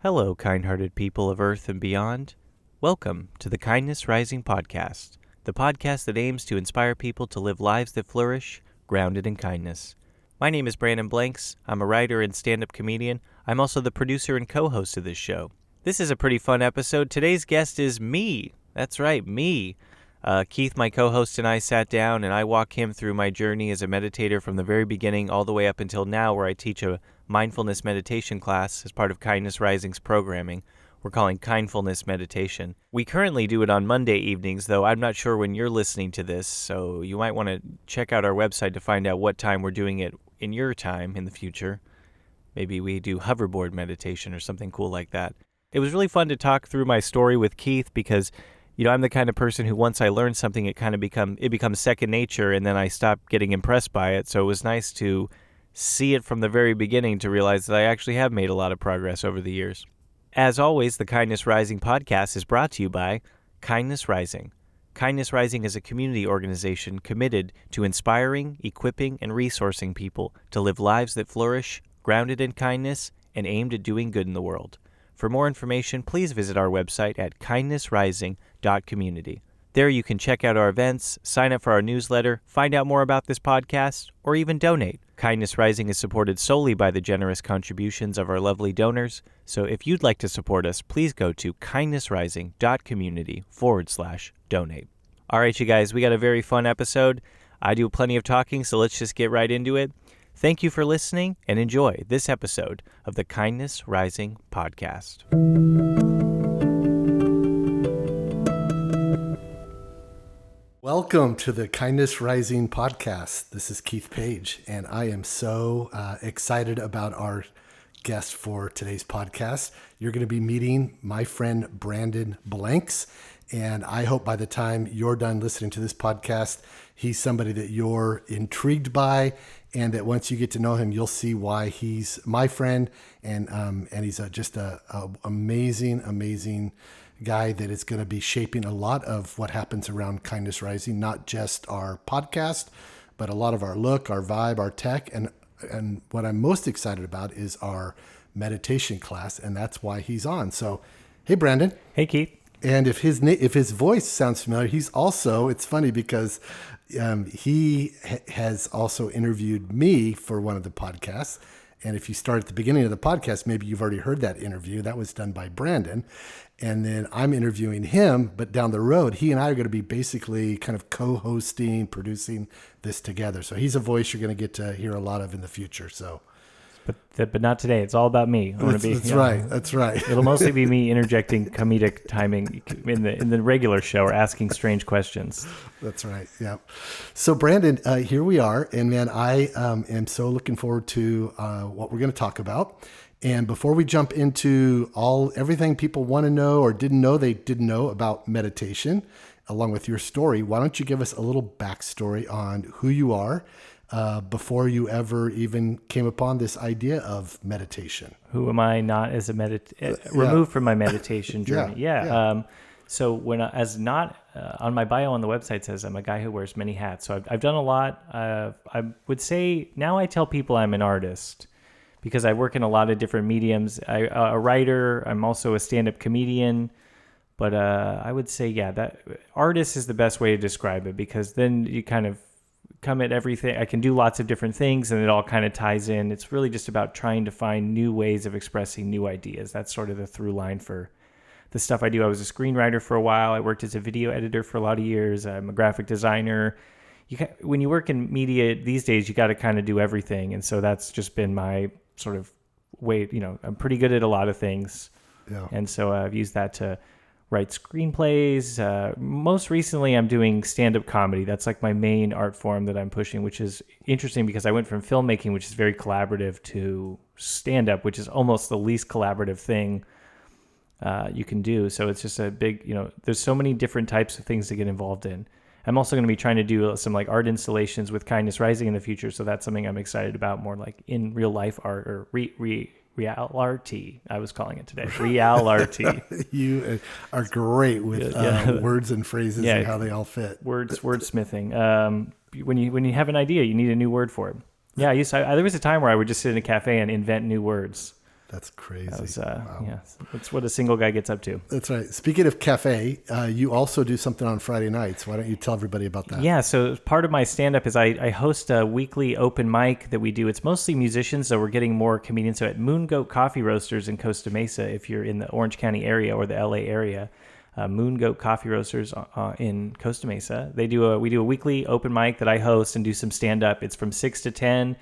Hello, kind-hearted people of Earth and beyond. Welcome to the Kindness Rising podcast, the podcast that aims to inspire people to live lives that flourish, grounded in kindness. My name is Brandon Blanks. I'm a writer and stand-up comedian. I'm also the producer and co-host of this show. This is a pretty fun episode. Today's guest is me. That's right, me. Keith, my co-host, and I sat down and I walk him through my journey as a meditator from the very beginning all the way up until now, where I teach a mindfulness meditation class as part of Kindness Rising's programming. We're calling Kindfulness Meditation. We currently do it on Monday evenings, though I'm not sure when you're listening to this, so you might want to check out our website to find out what time we're doing it in your time in the future. Maybe we do hoverboard meditation or something cool like that. It was really fun to talk through my story with Keith because, you know, I'm the kind of person who once I learn something, it becomes second nature, and then I stop getting impressed by it. So it was nice to see it from the very beginning to realize that I actually have made a lot of progress over the years. As always, the Kindness Rising podcast is brought to you by Kindness Rising. Kindness Rising is a community organization committed to inspiring, equipping, and resourcing people to live lives that flourish, grounded in kindness, and aimed at doing good in the world. For more information, please visit our website at kindnessrising.community. There you can check out our events, sign up for our newsletter, find out more about this podcast, or even donate. Kindness Rising is supported solely by the generous contributions of our lovely donors, so if you'd like to support us, please go to kindnessrising.community/donate. All right, you guys, we got a very fun episode. I do plenty of talking, so let's just get right into it. Thank you for listening, and enjoy this episode of the Kindness Rising podcast. Welcome to the Kindness Rising podcast. This is Keith Page, and I am so excited about our guest for today's podcast. You're going to be meeting my friend Brandon Blanks, and I hope by the time you're done listening to this podcast, he's somebody that you're intrigued by, and that once you get to know him, you'll see why he's my friend, and he's just a amazing guy that is going to be shaping a lot of what happens around Kindness Rising, not just our podcast, but a lot of our look, our vibe, our tech, and what I'm most excited about is our meditation class, and that's why he's on. So, hey, Brandon. Hey, Keith. And if his voice sounds familiar, he's also, it's funny because he has also interviewed me for one of the podcasts. And if you start at the beginning of the podcast, maybe you've already heard that interview. That was done by Brandon. And then I'm interviewing him, but down the road, he and I are going to be basically kind of co-hosting, producing this together. So he's a voice you're going to get to hear a lot of in the future. So, But not today. It's all about me. That's right. That's right. It'll mostly be me interjecting comedic timing in the regular show or asking strange questions. That's right. Yeah. So Brandon, here we are, and man, I am so looking forward to what we're going to talk about. And before we jump into everything people want to know or didn't know about meditation, along with your story, why don't you give us a little backstory on who you are before you ever even came upon this idea of meditation? Who am I not as removed from my meditation journey? Yeah. So when on my bio on the website says I'm a guy who wears many hats. So I've done a lot. I would say now I tell people I'm an artist because I work in a lot of different mediums. A writer. I'm also a stand-up comedian. But I would say, that artist is the best way to describe it, because then you kind of come at everything. I can do lots of different things and it all kind of ties in. It's really just about trying to find new ways of expressing new ideas. That's sort of the through line for the stuff I do. I was a screenwriter for a while. I worked as a video editor for a lot of years. I'm a graphic designer. When you work in media these days, you got to kind of do everything. And so that's just been my sort of way, I'm pretty good at a lot of things. Yeah. And so I've used that to write screenplays. Most recently, I'm doing stand-up comedy. That's like my main art form that I'm pushing, which is interesting because I went from filmmaking, which is very collaborative, to stand-up, which is almost the least collaborative thing you can do. So it's just a big, there's so many different types of things to get involved in. I'm also going to be trying to do some like art installations with Kindness Rising in the future. So that's something I'm excited about, more like in real life art or reality, I was calling it today. Reality. You are great with words and phrases and how they all fit. Wordsmithing. When you have an idea, you need a new word for it. Yeah, there was a time where I would just sit in a cafe and invent new words. That's crazy. That was, Wow. yeah, that's what a single guy gets up to. That's right. Speaking of cafe, you also do something on Friday nights. Why don't you tell everybody about that? Yeah, so part of my stand-up is I host a weekly open mic that we do. It's mostly musicians, so we're getting more comedians. So at Moon Goat Coffee Roasters in Costa Mesa, if you're in the Orange County area or the LA area, Moon Goat Coffee Roasters in Costa Mesa, we do a weekly open mic that I host and do some stand-up. It's from 6 to 10.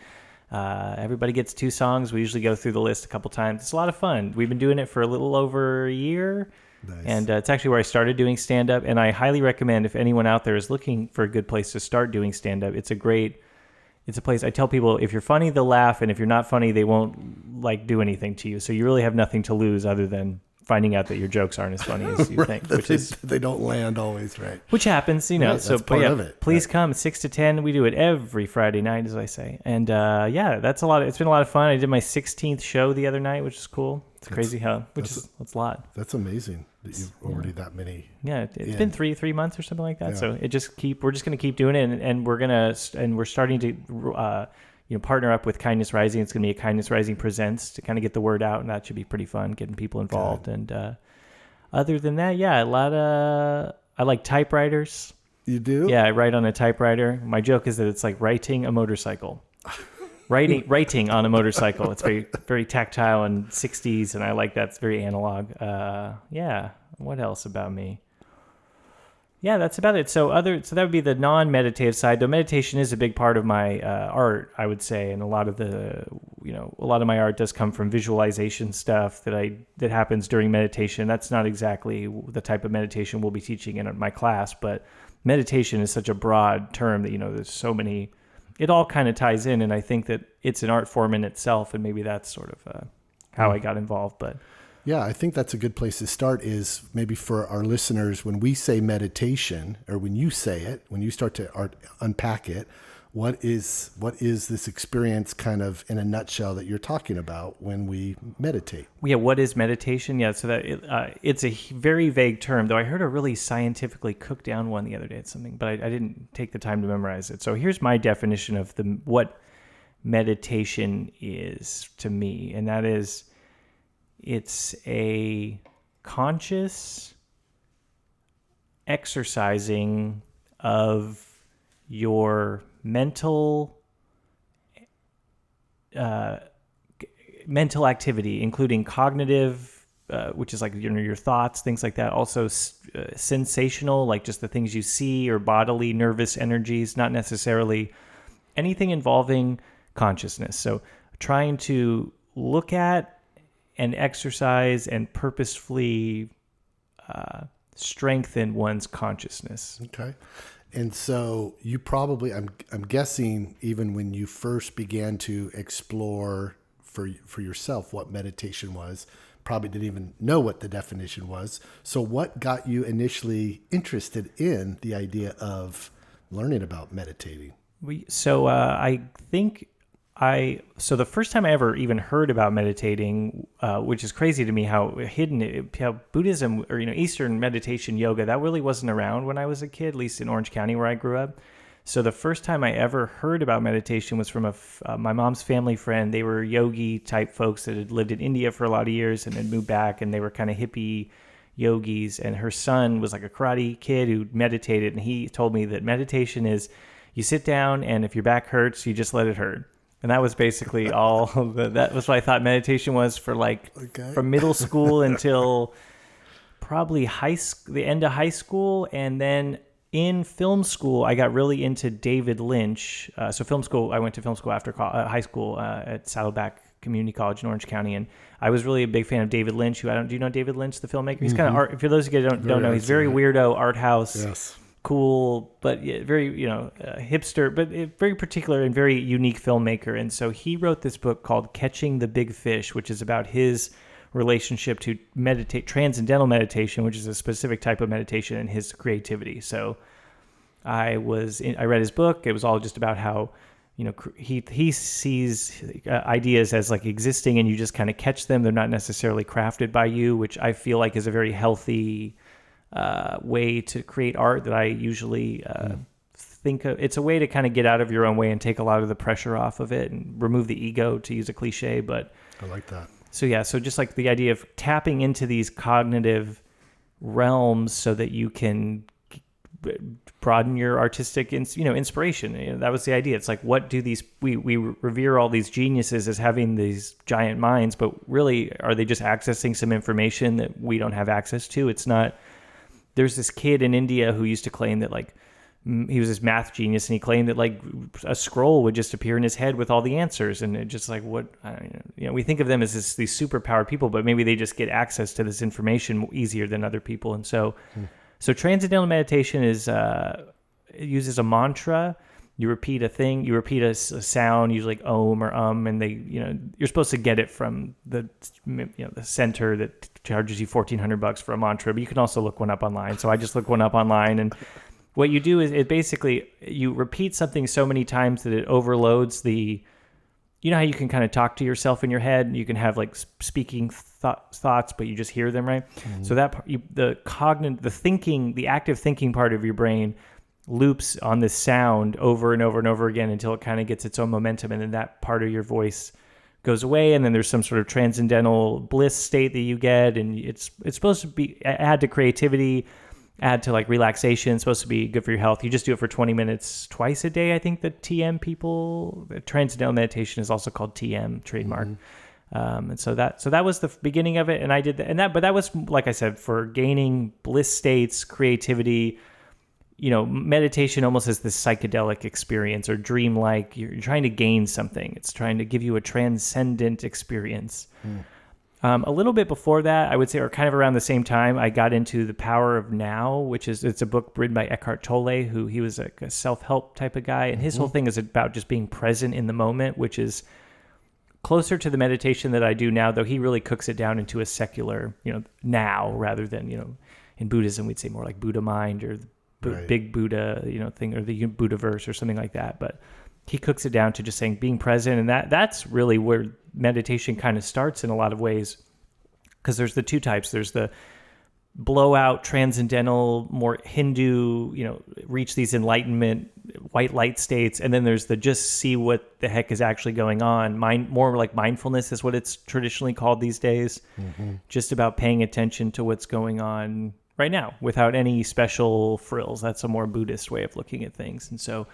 Everybody gets 2 songs. We usually go through the list a couple times. It's a lot of fun. We've been doing it for a little over a year. Nice. And it's actually where I started doing stand-up. And I highly recommend if anyone out there is looking for a good place to start doing stand-up, it's a place. I tell people, if you're funny, they'll laugh. And if you're not funny, they won't do anything to you. So you really have nothing to lose other than finding out that your jokes aren't as funny as you think, they don't land always, right? Which happens, Right, so that's part of it. please come 6 to 10. We do it every Friday night, as I say. And that's a lot. It's been a lot of fun. I did my 16th show the other night, which is cool. It's crazy that's a lot. That's amazing that you've already that many. Yeah, it's been three months or something like that. Yeah. So we're just going to keep doing it, and we're starting to partner up with Kindness Rising. It's going to be a Kindness Rising Presents to kind of get the word out, and that should be pretty fun, getting people involved. Good. And other than that, I like typewriters. You do? Yeah, I write on a typewriter. My joke is that it's like writing a motorcycle. writing on a motorcycle. It's very, very tactile and 60s, and I like that. It's very analog. What else about me? Yeah, that's about it. So that would be the non-meditative side. Though meditation is a big part of my art, I would say, and a lot of my art does come from visualization stuff that happens during meditation. That's not exactly the type of meditation we'll be teaching in my class, but meditation is such a broad term that there's so many. It all kind of ties in, and I think that it's an art form in itself, and maybe that's sort of how I got involved. But yeah, I think that's a good place to start is maybe for our listeners, when we say meditation, or when you say it, when you start to unpack it, what is this experience kind of in a nutshell that you're talking about when we meditate? Yeah, what is meditation? Yeah, so that it's a very vague term, though I heard a really scientifically cooked down one the other day at something, but I didn't take the time to memorize it. So here's my definition of what meditation is to me, and that is, it's a conscious exercising of your mental activity, including cognitive, which is like your thoughts, things like that. Also sensational, like just the things you see, or bodily nervous energies, not necessarily anything involving consciousness. So trying to look at and exercise and purposefully strengthen one's consciousness. Okay. And so you probably, I'm guessing, even when you first began to explore for yourself what meditation was, probably didn't even know what the definition was. So what got you initially interested in the idea of learning about meditating? So the first time I ever even heard about meditating, which is crazy to me how Buddhism or Eastern meditation, yoga, that really wasn't around when I was a kid, at least in Orange County where I grew up. So the first time I ever heard about meditation was from my mom's family friend. They were yogi type folks that had lived in India for a lot of years and then moved back, and they were kind of hippie yogis. And her son was like a karate kid who meditated, and he told me that meditation is you sit down, and if your back hurts, you just let it hurt. And that was basically all. That was what I thought meditation was for, from middle school until probably the end of high school. And then in film school, I got really into David Lynch. So film school, I went to film school after high school at Saddleback Community College in Orange County. And I was really a big fan of David Lynch, do you know David Lynch, the filmmaker? He's kind of art. For those of you who don't know, he's very weirdo, art house. Yes. Cool, but very, hipster, but very particular and very unique filmmaker. And so he wrote this book called Catching the Big Fish, which is about his relationship to Transcendental Meditation, which is a specific type of meditation, and his creativity. So I read his book. It was all just about how, he sees ideas as like existing, and you just kind of catch them. They're not necessarily crafted by you, which I feel like is a very healthy way to create art that I usually think of. It's a way to kind of get out of your own way and take a lot of the pressure off of it and remove the ego, to use a cliche. But I like that. So just like the idea of tapping into these cognitive realms so that you can broaden your artistic, inspiration. That was the idea. It's like, what do we revere all these geniuses as having these giant minds, but really, are they just accessing some information that we don't have access to? It's not. There's this kid in India who used to claim that like he was this math genius, and he claimed that like a scroll would just appear in his head with all the answers, and it just like we think of them as these superpowered people, but maybe they just get access to this information easier than other people. And so Transcendental Meditation is it uses a mantra. You repeat a thing, you repeat a sound, usually like om or and you're supposed to get it from the center that charges you $1,400 for a mantra, but you can also look one up online. So I just look one up online, and what you do is it basically, you repeat something so many times that it overloads how you can kind of talk to yourself in your head. You can have like speaking thoughts, but you just hear them, right? Mm-hmm. So that the active thinking part of your brain loops on this sound over and over and over again until it kind of gets its own momentum, and then that part of your voice goes away, and then there's some sort of transcendental bliss state that you get, and it's supposed to be add to creativity, add to like relaxation. It's supposed to be good for your health. You just do it for 20 minutes twice a day. I think the Transcendental Meditation is also called TM, trademark. Mm-hmm. And so that was the beginning of it, and I did that, but that was, like I said, for gaining bliss states, creativity. Meditation almost as this psychedelic experience or dreamlike. You're trying to gain something. It's trying to give you a transcendent experience. A little bit before that, I would say, or kind of around the same time, I got into The Power of Now, it's a book written by Eckhart Tolle, who he was like a self-help type of guy. And his whole thing is about just being present in the moment, which is closer to the meditation that I do now, though he really cooks it down into a secular, now, rather than, in Buddhism, we'd say more like Buddha mind or big Buddha, thing, or the Buddha verse or something like that. But he cooks it down to just saying being present, and that's really where meditation kind of starts in a lot of ways, because there's the two types. There's the blowout, transcendental, more Hindu, reach these enlightenment, white light states, and then there's the just see what the heck is actually going on. More like mindfulness is what it's traditionally called these days. Mm-hmm. Just about paying attention to what's going on right now without any special frills. That's a more Buddhist way of looking at things. And so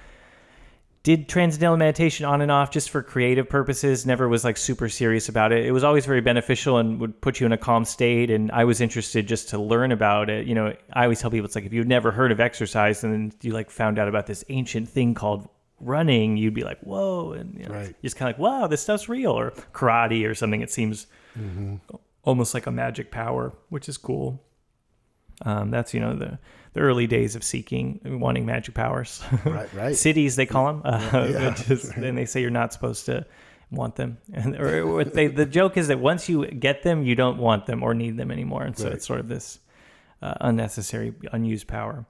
did Transcendental Meditation on and off just for creative purposes, never was like super serious about it. It was always very beneficial and would put you in a calm state, and I was interested just to learn about it. I always tell people, it's like, if you've never heard of exercise and then you like found out about this ancient thing called running, you'd be like, whoa, and right. Just kind of like, wow, this stuff's real. Or karate or something. It seems almost like a magic power, which is cool. That's the early days of wanting magic powers. Right. Cities, they call them. And they say you're not supposed to want them. Or the joke is that once you get them, you don't want them or need them anymore. And so it's sort of this unnecessary, unused power.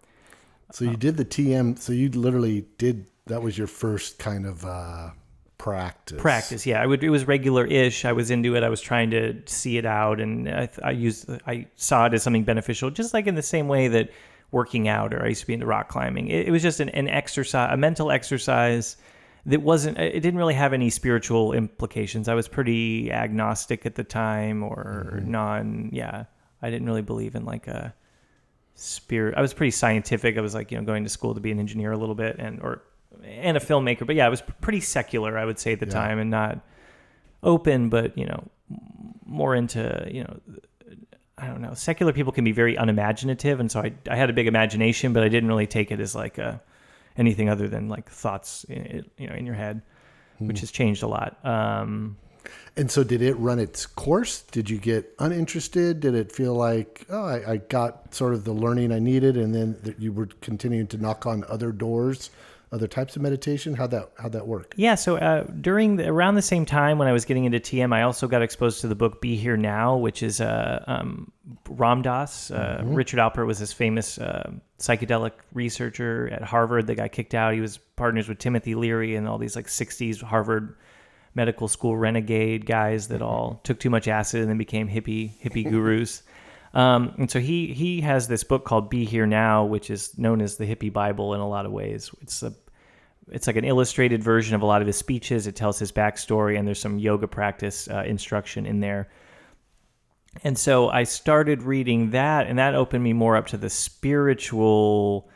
So you did the TM. So you literally did. That was your first kind of practice. Yeah. It was regular-ish. I was into it. I was trying to see it out, and I saw it as something beneficial, just like in the same way that working out, or I used to be into rock climbing. It was just an exercise, a mental exercise that it didn't really have any spiritual implications. I was pretty agnostic at the time, or I didn't really believe in like a spirit. I was pretty scientific. I was like, going to school to be an engineer a little bit, and a filmmaker. But yeah, I was pretty secular, I would say, at the time, and not open, but, more into, I don't know. Secular people can be very unimaginative. And so I had a big imagination, but I didn't really take it as like anything other than like thoughts, in your head, which has changed a lot. And so did it run its course? Did you get uninterested? Did it feel like, I got sort of the learning I needed, and then you were continuing to knock on other doors, other types of meditation? How'd that work? Yeah. So around the same time when I was getting into TM, I also got exposed to the book Be Here Now, which is Ram Dass. Richard Alpert was this famous psychedelic researcher at Harvard that got kicked out. He was partners with Timothy Leary and all these like 60s Harvard medical school renegade guys that all took too much acid and then became hippie gurus. And so he has this book called Be Here Now, which is known as the Hippie Bible in a lot of ways. It's it's like an illustrated version of a lot of his speeches. It tells his backstory, and there's some yoga practice instruction in there. And so I started reading that, and that opened me more up to the spiritual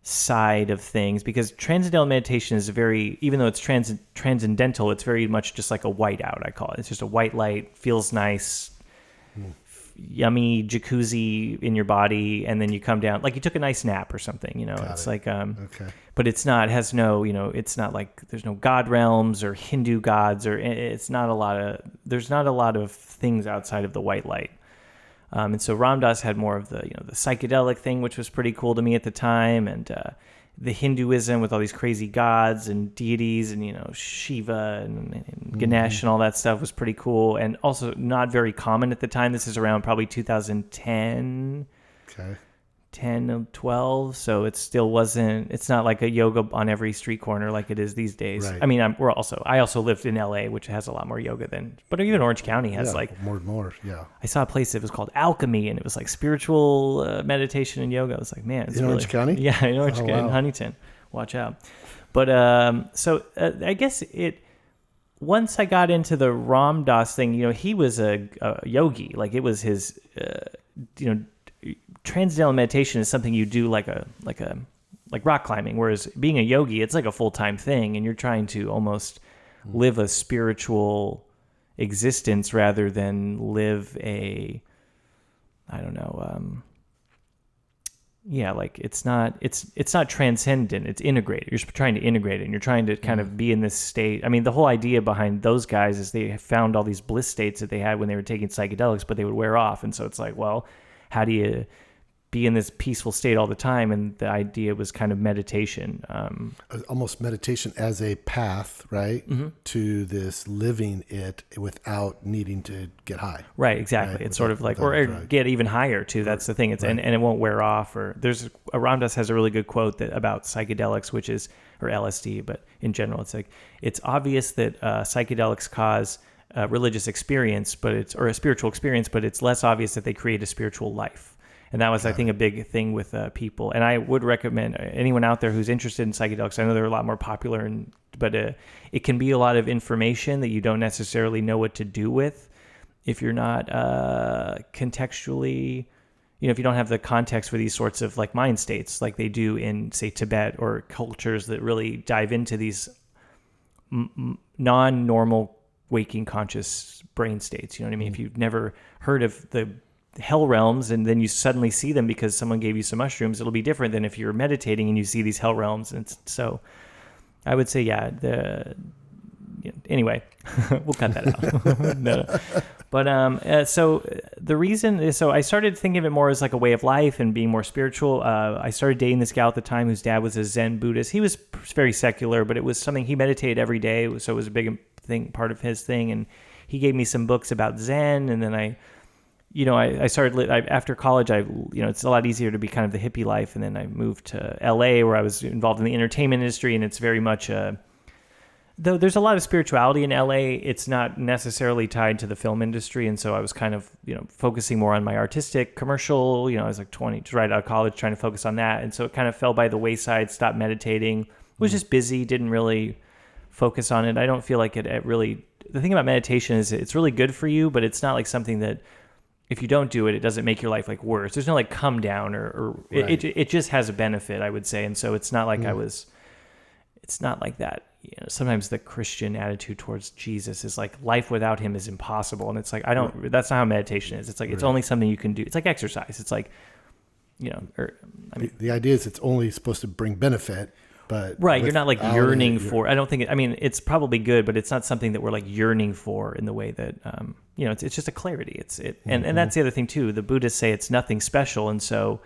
side of things, because Transcendental Meditation is even though it's transcendental, it's very much just like a whiteout, I call it. It's just a white light, feels nice, yummy jacuzzi in your body, and then you come down, like you took a nice nap or something, It's like, Okay. but it's not, it has no, it's not like, there's no God realms or Hindu gods, or there's not a lot of things outside of the white light. And so Ram Dass had more of the, the psychedelic thing, which was pretty cool to me at the time. And the Hinduism with all these crazy gods and deities and, Shiva and Ganesh and all that stuff was pretty cool. And also not very common at the time. This is around probably 2010. Okay. 10 or 12, so it's not like a yoga on every street corner like it is these days. Right. I mean, I also lived in LA, which has a lot more yoga but even Orange County has more. Yeah. I saw a place that was called Alchemy, and it was like spiritual meditation and yoga. I was like, man, it's in Orange County? Yeah, in Orange County, wow. in Huntington. Watch out. But I guess once I got into the Ram Dass thing, he was a yogi. Like it was his, Transcendental meditation is something you do like rock climbing, whereas being a yogi, it's like a full-time thing, and you're trying to almost live a spiritual existence rather than live it's not transcendent, it's integrated. You're trying to integrate it, and you're trying to kind of be in this state. I mean, the whole idea behind those guys is they found all these bliss states that they had when they were taking psychedelics, but they would wear off, and so it's like, well, how do you be in this peaceful state all the time? And the idea was kind of meditation. Almost meditation as a path, right? Mm-hmm. To this living it without needing to get high. Right, exactly. Right? It's sort of like, or get even higher too. That's the thing. It's right. and it won't wear off. Or Ram Dass has a really good quote about psychedelics, which is, or LSD, but in general, it's like, it's obvious that psychedelics cause a religious experience, or a spiritual experience, but it's less obvious that they create a spiritual life. And that was, I think, a big thing with people. And I would recommend anyone out there who's interested in psychedelics. I know they're a lot more popular, but it can be a lot of information that you don't necessarily know what to do with if you're not contextually, if you don't have the context for these sorts of like mind states like they do in, say, Tibet, or cultures that really dive into these non-normal waking conscious brain states. You know what I mean? If you've never heard of the hell realms and then you suddenly see them because someone gave you some mushrooms, it'll be different than if you're meditating and you see these hell realms. And so I would say, anyway, we'll cut that out. No. But so the reason is, so I started thinking of it more as like a way of life and being more spiritual. I started dating this gal at the time whose dad was a Zen Buddhist. He was very secular, but it was something he meditated every day. So it was a big part of his thing. And he gave me some books about Zen. And then I started after college. It's a lot easier to be kind of the hippie life, and then I moved to LA where I was involved in the entertainment industry, and it's very much though there's a lot of spirituality in LA, it's not necessarily tied to the film industry, and so I was kind of focusing more on my artistic commercial. I was like 20, just right out of college, trying to focus on that, and so it kind of fell by the wayside. Stopped meditating, was just busy, didn't really focus on it. I don't feel like it really. The thing about meditation is it's really good for you, but it's not like something that, if you don't do it, it doesn't make your life like worse. There's no like come down or right. it just has a benefit, I would say. And so it's not like it's not like that. Sometimes the Christian attitude towards Jesus is like life without him is impossible. And it's like, that's not how meditation is. It's like, it's only something you can do. It's like exercise. It's like, the idea is it's only supposed to bring benefit. But right, you're not like yearning for. I don't think. It's probably good, but it's not something that we're like yearning for in the way that It's just a clarity. And that's the other thing too. The Buddhists say it's nothing special, and so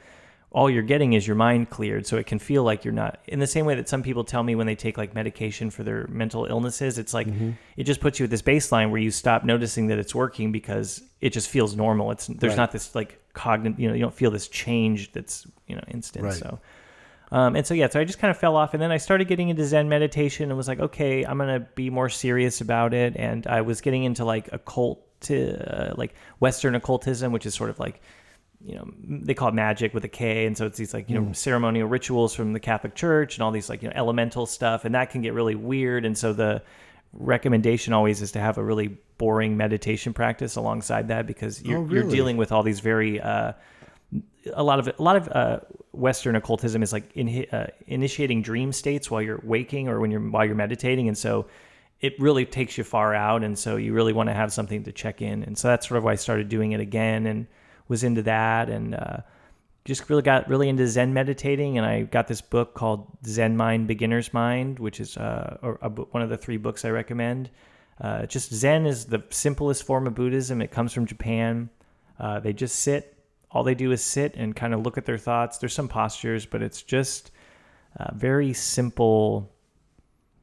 all you're getting is your mind cleared. So it can feel like you're not, in the same way that some people tell me when they take like medication for their mental illnesses. It's like it just puts you at this baseline where you stop noticing that it's working because it just feels normal. There's not this like cognitive. You don't feel this change that's instant. Right. So. So I just kind of fell off, and then I started getting into Zen meditation and was like, okay, I'm going to be more serious about it. And I was getting into like occult, like Western occultism, which is sort of like they call it magic with a K. And so it's these like, ceremonial rituals from the Catholic Church and all these like, elemental stuff. And that can get really weird. And so the recommendation always is to have a really boring meditation practice alongside that, because you're dealing with all these very, a lot of Western occultism is like initiating dream states while you're waking or while you're meditating. And so it really takes you far out. And so you really want to have something to check in. And so that's sort of why I started doing it again and was into that, and just really got really into Zen meditating. And I got this book called Zen Mind, Beginner's Mind, which is one of the 3 books I recommend. Just Zen is the simplest form of Buddhism. It comes from Japan. They just sit. All they do is sit and kind of look at their thoughts. There's some postures, but it's just very simple.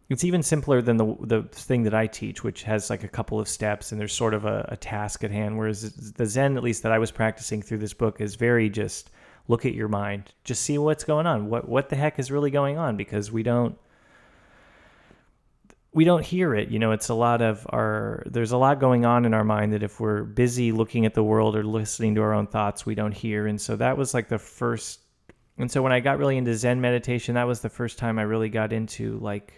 It's even simpler than the thing that I teach, which has like a couple of steps and there's sort of a task at hand. Whereas the Zen, at least that I was practicing through this book, is very just look at your mind, just see what's going on. What the heck is really going on? Because we don't hear it. It's there's a lot going on in our mind that if we're busy looking at the world or listening to our own thoughts, we don't hear. And so that was like the first. And so when I got really into Zen meditation, that was the first time I really got into like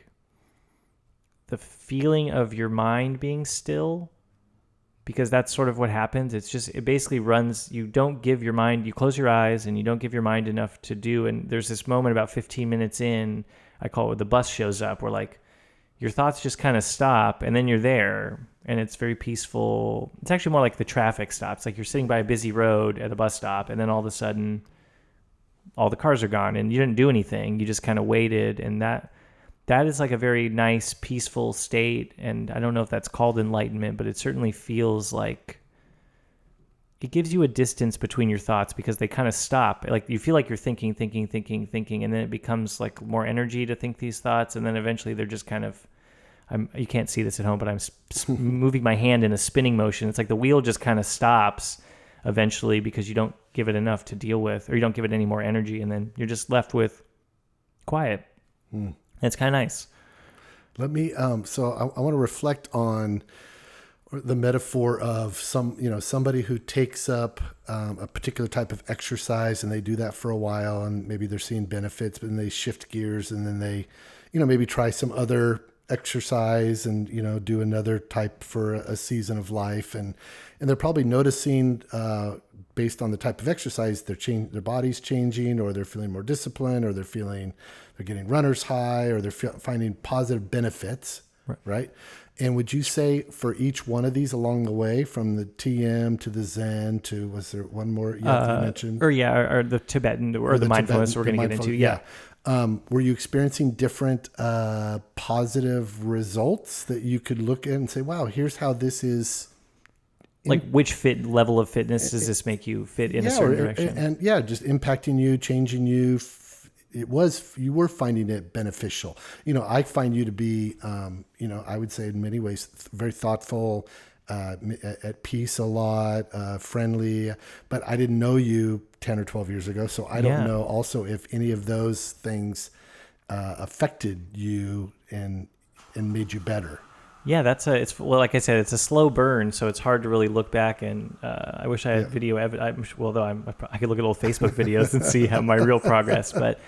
the feeling of your mind being still, because that's sort of what happens. It basically runs, you close your eyes and you don't give your mind enough to do. And there's this moment about 15 minutes in, I call it the bus shows up, where like your thoughts just kind of stop and then you're there and it's very peaceful. It's actually more like the traffic stops. Like you're sitting by a busy road at a bus stop and then all of a sudden all the cars are gone and you didn't do anything. You just kind of waited, and that is like a very nice, peaceful state. And I don't know if that's called enlightenment, but it certainly feels like it gives you a distance between your thoughts because they kind of stop. Like you feel like you're thinking, and then it becomes like more energy to think these thoughts. And then eventually they're just kind of, you can't see this at home, but I'm moving my hand in a spinning motion. It's like the wheel just kind of stops eventually because you don't give it enough to deal with, or you don't give it any more energy. And then you're just left with quiet. It's kind of nice. Let me, so I want to reflect on the metaphor of somebody who takes up a particular type of exercise and they do that for a while and maybe they're seeing benefits, but then they shift gears and then they, maybe try some other exercise and, do another type for a season of life. And they're probably noticing, based on the type of exercise, their body's changing, or they're feeling more disciplined, or they're getting runner's high, or they're finding positive benefits, right? And would you say for each one of these along the way, from the TM to the Zen to, was there one more you mentioned? Or the Tibetan, or the mindfulness Tibetan, we're going to get into. Yeah. Were you experiencing different positive results that you could look at and say, wow, here's how this is? Like which level of fitness does this make you fit in a certain direction? And just impacting you, changing you. You were finding it beneficial. I find you to be, I would say in many ways, very thoughtful, at peace a lot, friendly, but I didn't know you 10 or 12 years ago. So I don't know also if any of those things affected you and made you better. Yeah, like I said, it's a slow burn, so it's hard to really look back. And I wish I had video evidence. I could look at old Facebook videos and see how my real progress. But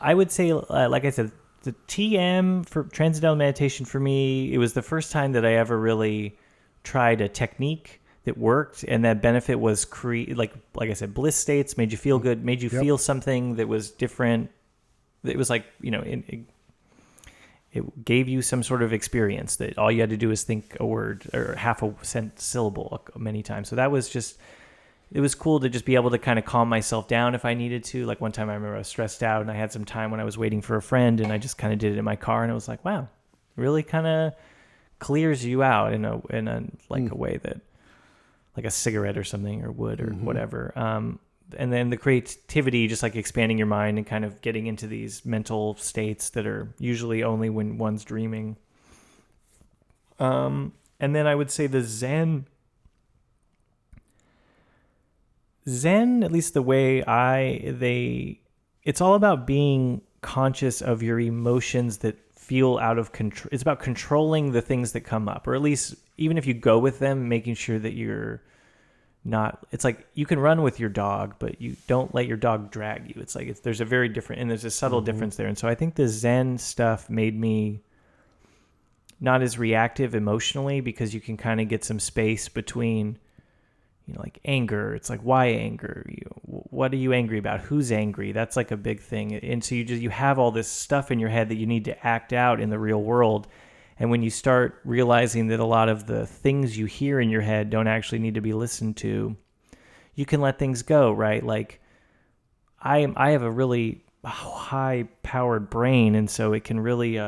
I would say, like I said, the TM for Transcendental Meditation for me, it was the first time that I ever really tried a technique that worked, and that benefit was like I said, bliss states, made you feel good, made you feel something that was different. It was like it gave you some sort of experience that all you had to do is think a word or half a syllable many times. So that was it was cool to just be able to kind of calm myself down if I needed to. Like one time I remember I was stressed out and I had some time when I was waiting for a friend, and I just kind of did it in my car, and it was like, wow, really kind of clears you out in a way that, like a cigarette or something, or wood or whatever. And then the creativity, just like expanding your mind and kind of getting into these mental states that are usually only when one's dreaming. And then I would say the Zen, at least the way it's all about being conscious of your emotions that feel out of control. It's about controlling the things that come up, or at least even if you go with them, making sure that you're not, it's like you can run with your dog, but you don't let your dog drag you. It's like, there's a very different, and there's a subtle difference there. And so I think the Zen stuff made me not as reactive emotionally, because you can kind of get some space between, like anger. It's like, why anger? What are you angry about? Who's angry? That's like a big thing. And so you have all this stuff in your head that you need to act out in the real world. And when you start realizing that a lot of the things you hear in your head don't actually need to be listened to, you can let things go, right? Like I have a really high-powered brain, and so it can really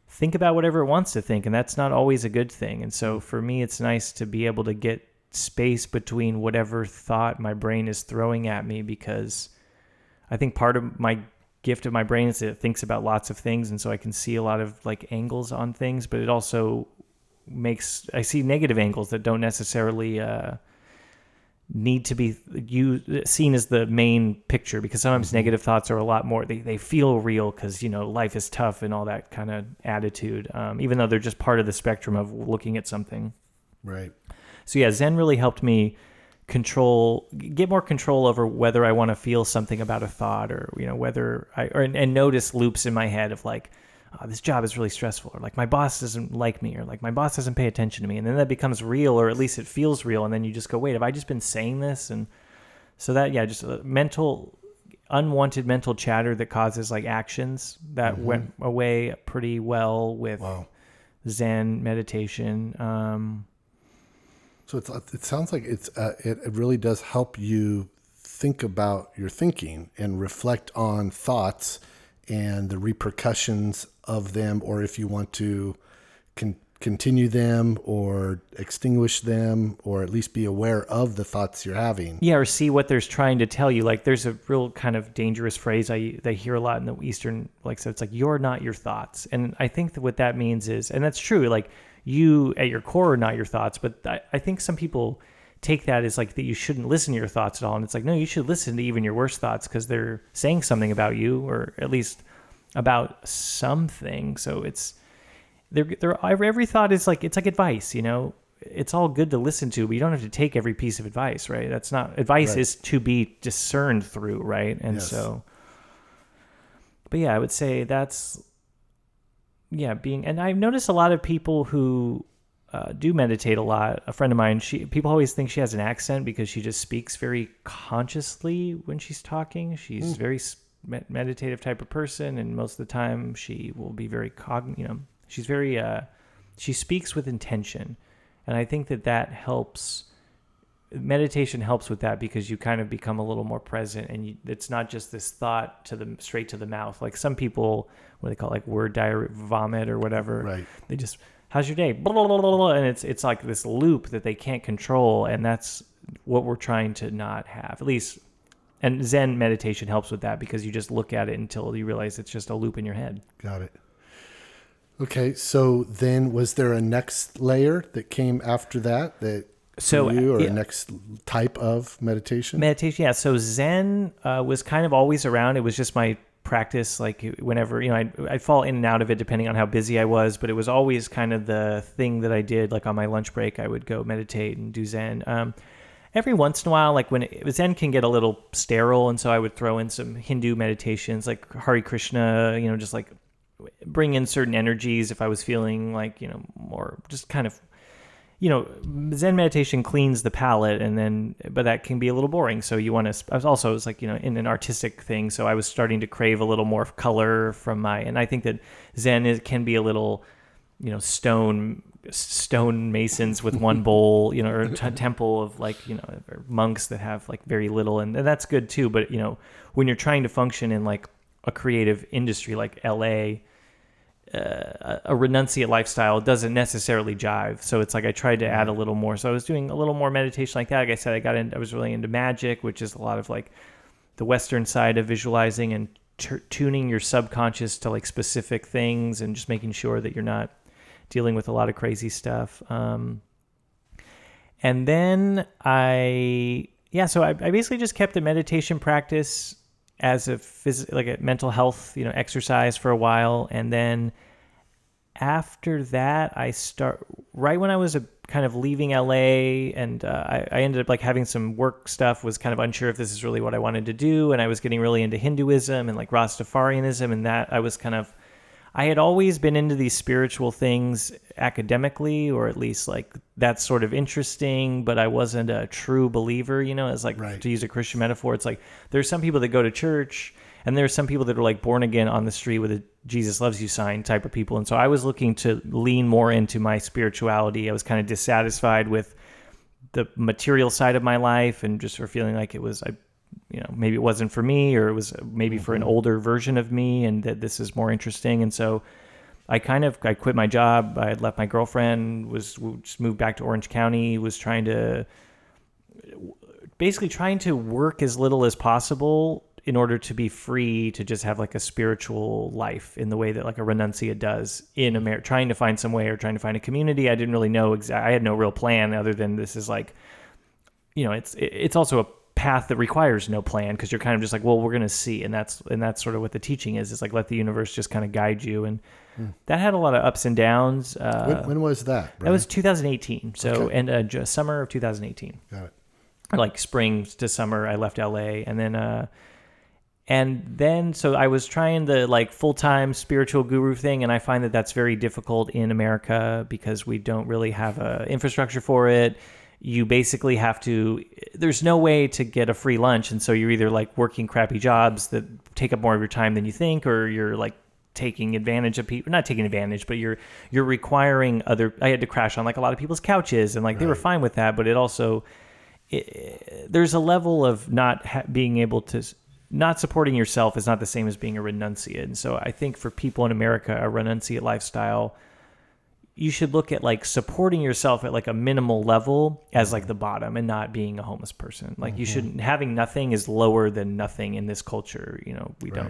think about whatever it wants to think, and that's not always a good thing. And so for me, it's nice to be able to get space between whatever thought my brain is throwing at me, because I think part of my gift of my brain is that it thinks about lots of things, and so I can see a lot of like angles on things, but it also I see negative angles that don't necessarily need to be seen as the main picture, because sometimes negative thoughts are a lot more, they feel real because, life is tough and all that kind of attitude, even though they're just part of the spectrum of looking at something. Right. So yeah, Zen really helped me get more control over whether I want to feel something about a thought, or whether and notice loops in my head of like, oh, this job is really stressful, or like my boss doesn't like me, or like my boss doesn't pay attention to me, and then that becomes real, or at least it feels real, and then you just go, wait, have I just been saying this? And so that, yeah, just unwanted mental chatter that causes like actions that went away pretty well with Zen meditation. So it sounds like it really does help you think about your thinking and reflect on thoughts and the repercussions of them, or if you want to continue them or extinguish them, or at least be aware of the thoughts you're having. Yeah, or see what there's trying to tell you. Like there's a real kind of dangerous phrase they hear a lot in the Eastern, so it's like, you're not your thoughts. And I think that what that means is, and that's true, like you at your core are not your thoughts, but I think some people take that as like that you shouldn't listen to your thoughts at all. And it's like, no, you should listen to even your worst thoughts, because they're saying something about you, or at least about something. So it's every thought is like, it's like advice, it's all good to listen to, but you don't have to take every piece of advice, right? That's not advice, is to be discerned through, right? And so, but yeah, I would say that's, and I've noticed a lot of people who do meditate a lot. A friend of mine, people always think she has an accent because she just speaks very consciously when she's talking. She's very meditative type of person, and most of the time she will be very she's very she speaks with intention, and I think that helps. Meditation helps with that, because you kind of become a little more present, and it's not just this thought straight to the mouth. Like some people, what they call like word diarrhea, vomit or whatever. Right. They just, how's your day? Blah, blah, blah, blah, blah, and it's like this loop that they can't control, and that's what we're trying to not have, at least. And Zen meditation helps with that, because you just look at it until you realize it's just a loop in your head. Got it. Okay, so then was there a next layer that came after that next type of meditation? Meditation, yeah. So Zen was kind of always around. It was just my practice, like whenever, I'd fall in and out of it depending on how busy I was, but it was always kind of the thing that I did. Like on my lunch break, I would go meditate and do Zen. Every once in a while, like Zen can get a little sterile, and so I would throw in some Hindu meditations, like Hare Krishna, just like bring in certain energies if I was feeling like, more just kind of, Zen meditation cleans the palate, but that can be a little boring. So you want to, I was like, in an artistic thing. So I was starting to crave a little more color and I think that Zen can be a little, stone masons with one bowl, or a temple of like, or monks that have like very little, and that's good too. But, when you're trying to function in like a creative industry like LA, a renunciate lifestyle doesn't necessarily jive. So it's like I tried to add a little more. So I was doing a little more meditation like that. Like I said, I was really into magic, which is a lot of like the Western side of visualizing and tuning your subconscious to like specific things, and just making sure that you're not dealing with a lot of crazy stuff. And then I basically just kept the meditation practice as a mental health, exercise for a while. And then after that, right when I was kind of leaving LA, and I ended up like having some work stuff, was kind of unsure if this is really what I wanted to do. And I was getting really into Hinduism and like Rastafarianism, and that I had always been into these spiritual things academically, or at least like that's sort of interesting, but I wasn't a true believer, as like, right. to use a Christian metaphor, it's like there's some people that go to church, and there's some people that are like born again on the street with a Jesus loves you sign type of people. And so I was looking to lean more into my spirituality. I was kind of dissatisfied with the material side of my life, and just for feeling like it was, maybe it wasn't for me, or it was maybe for an older version of me, and that this is more interesting. And so I quit my job. I had left my girlfriend, just moved back to Orange County, was trying to work as little as possible in order to be free to just have like a spiritual life in the way that like a renunciate does in America, trying to find some way, or trying to find a community. I didn't really know I had no real plan other than this is like, it's also a path that requires no plan, because you're kind of just like, well, we're going to see. And that's sort of what the teaching is. It's like, let the universe just kind of guide you. And that had a lot of ups and downs. When was that, Brian? That was 2018. So, okay. And summer of 2018. Got it. Like spring to summer, I left LA, and then so I was trying the like full-time spiritual guru thing, and I find that that's very difficult in America because we don't really have a infrastructure for it. You basically have to, there's no way to get a free lunch, and so you're either like working crappy jobs that take up more of your time than you think, or you're like taking advantage of people, not taking advantage, but you're requiring I had to crash on like a lot of people's couches, and like they were fine with that, but it also, there's a level of being able to, not supporting yourself is not the same as being a renunciate. And so I think for people in America, a renunciate lifestyle, you should look at like supporting yourself at like a minimal level as like the bottom, and not being a homeless person. Like you shouldn't, having nothing is lower than nothing in this culture.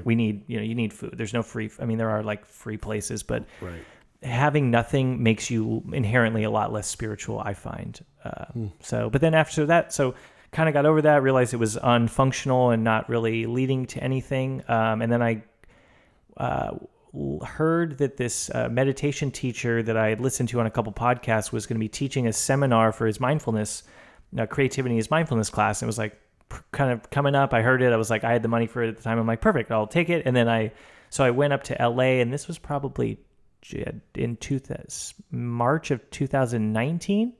We need, you need food. There's no free, there are like free places, but having nothing makes you inherently a lot less spiritual, I find. But then after that, kind of got over that, realized it was unfunctional and not really leading to anything. And then I heard that this meditation teacher that I had listened to on a couple podcasts was going to be teaching a seminar for his mindfulness, creativity, his mindfulness class. And it was like kind of coming up. I heard it. I was like, I had the money for it at the time. I'm like, perfect, I'll take it. And then I went up to LA, and this was probably in March of 2019.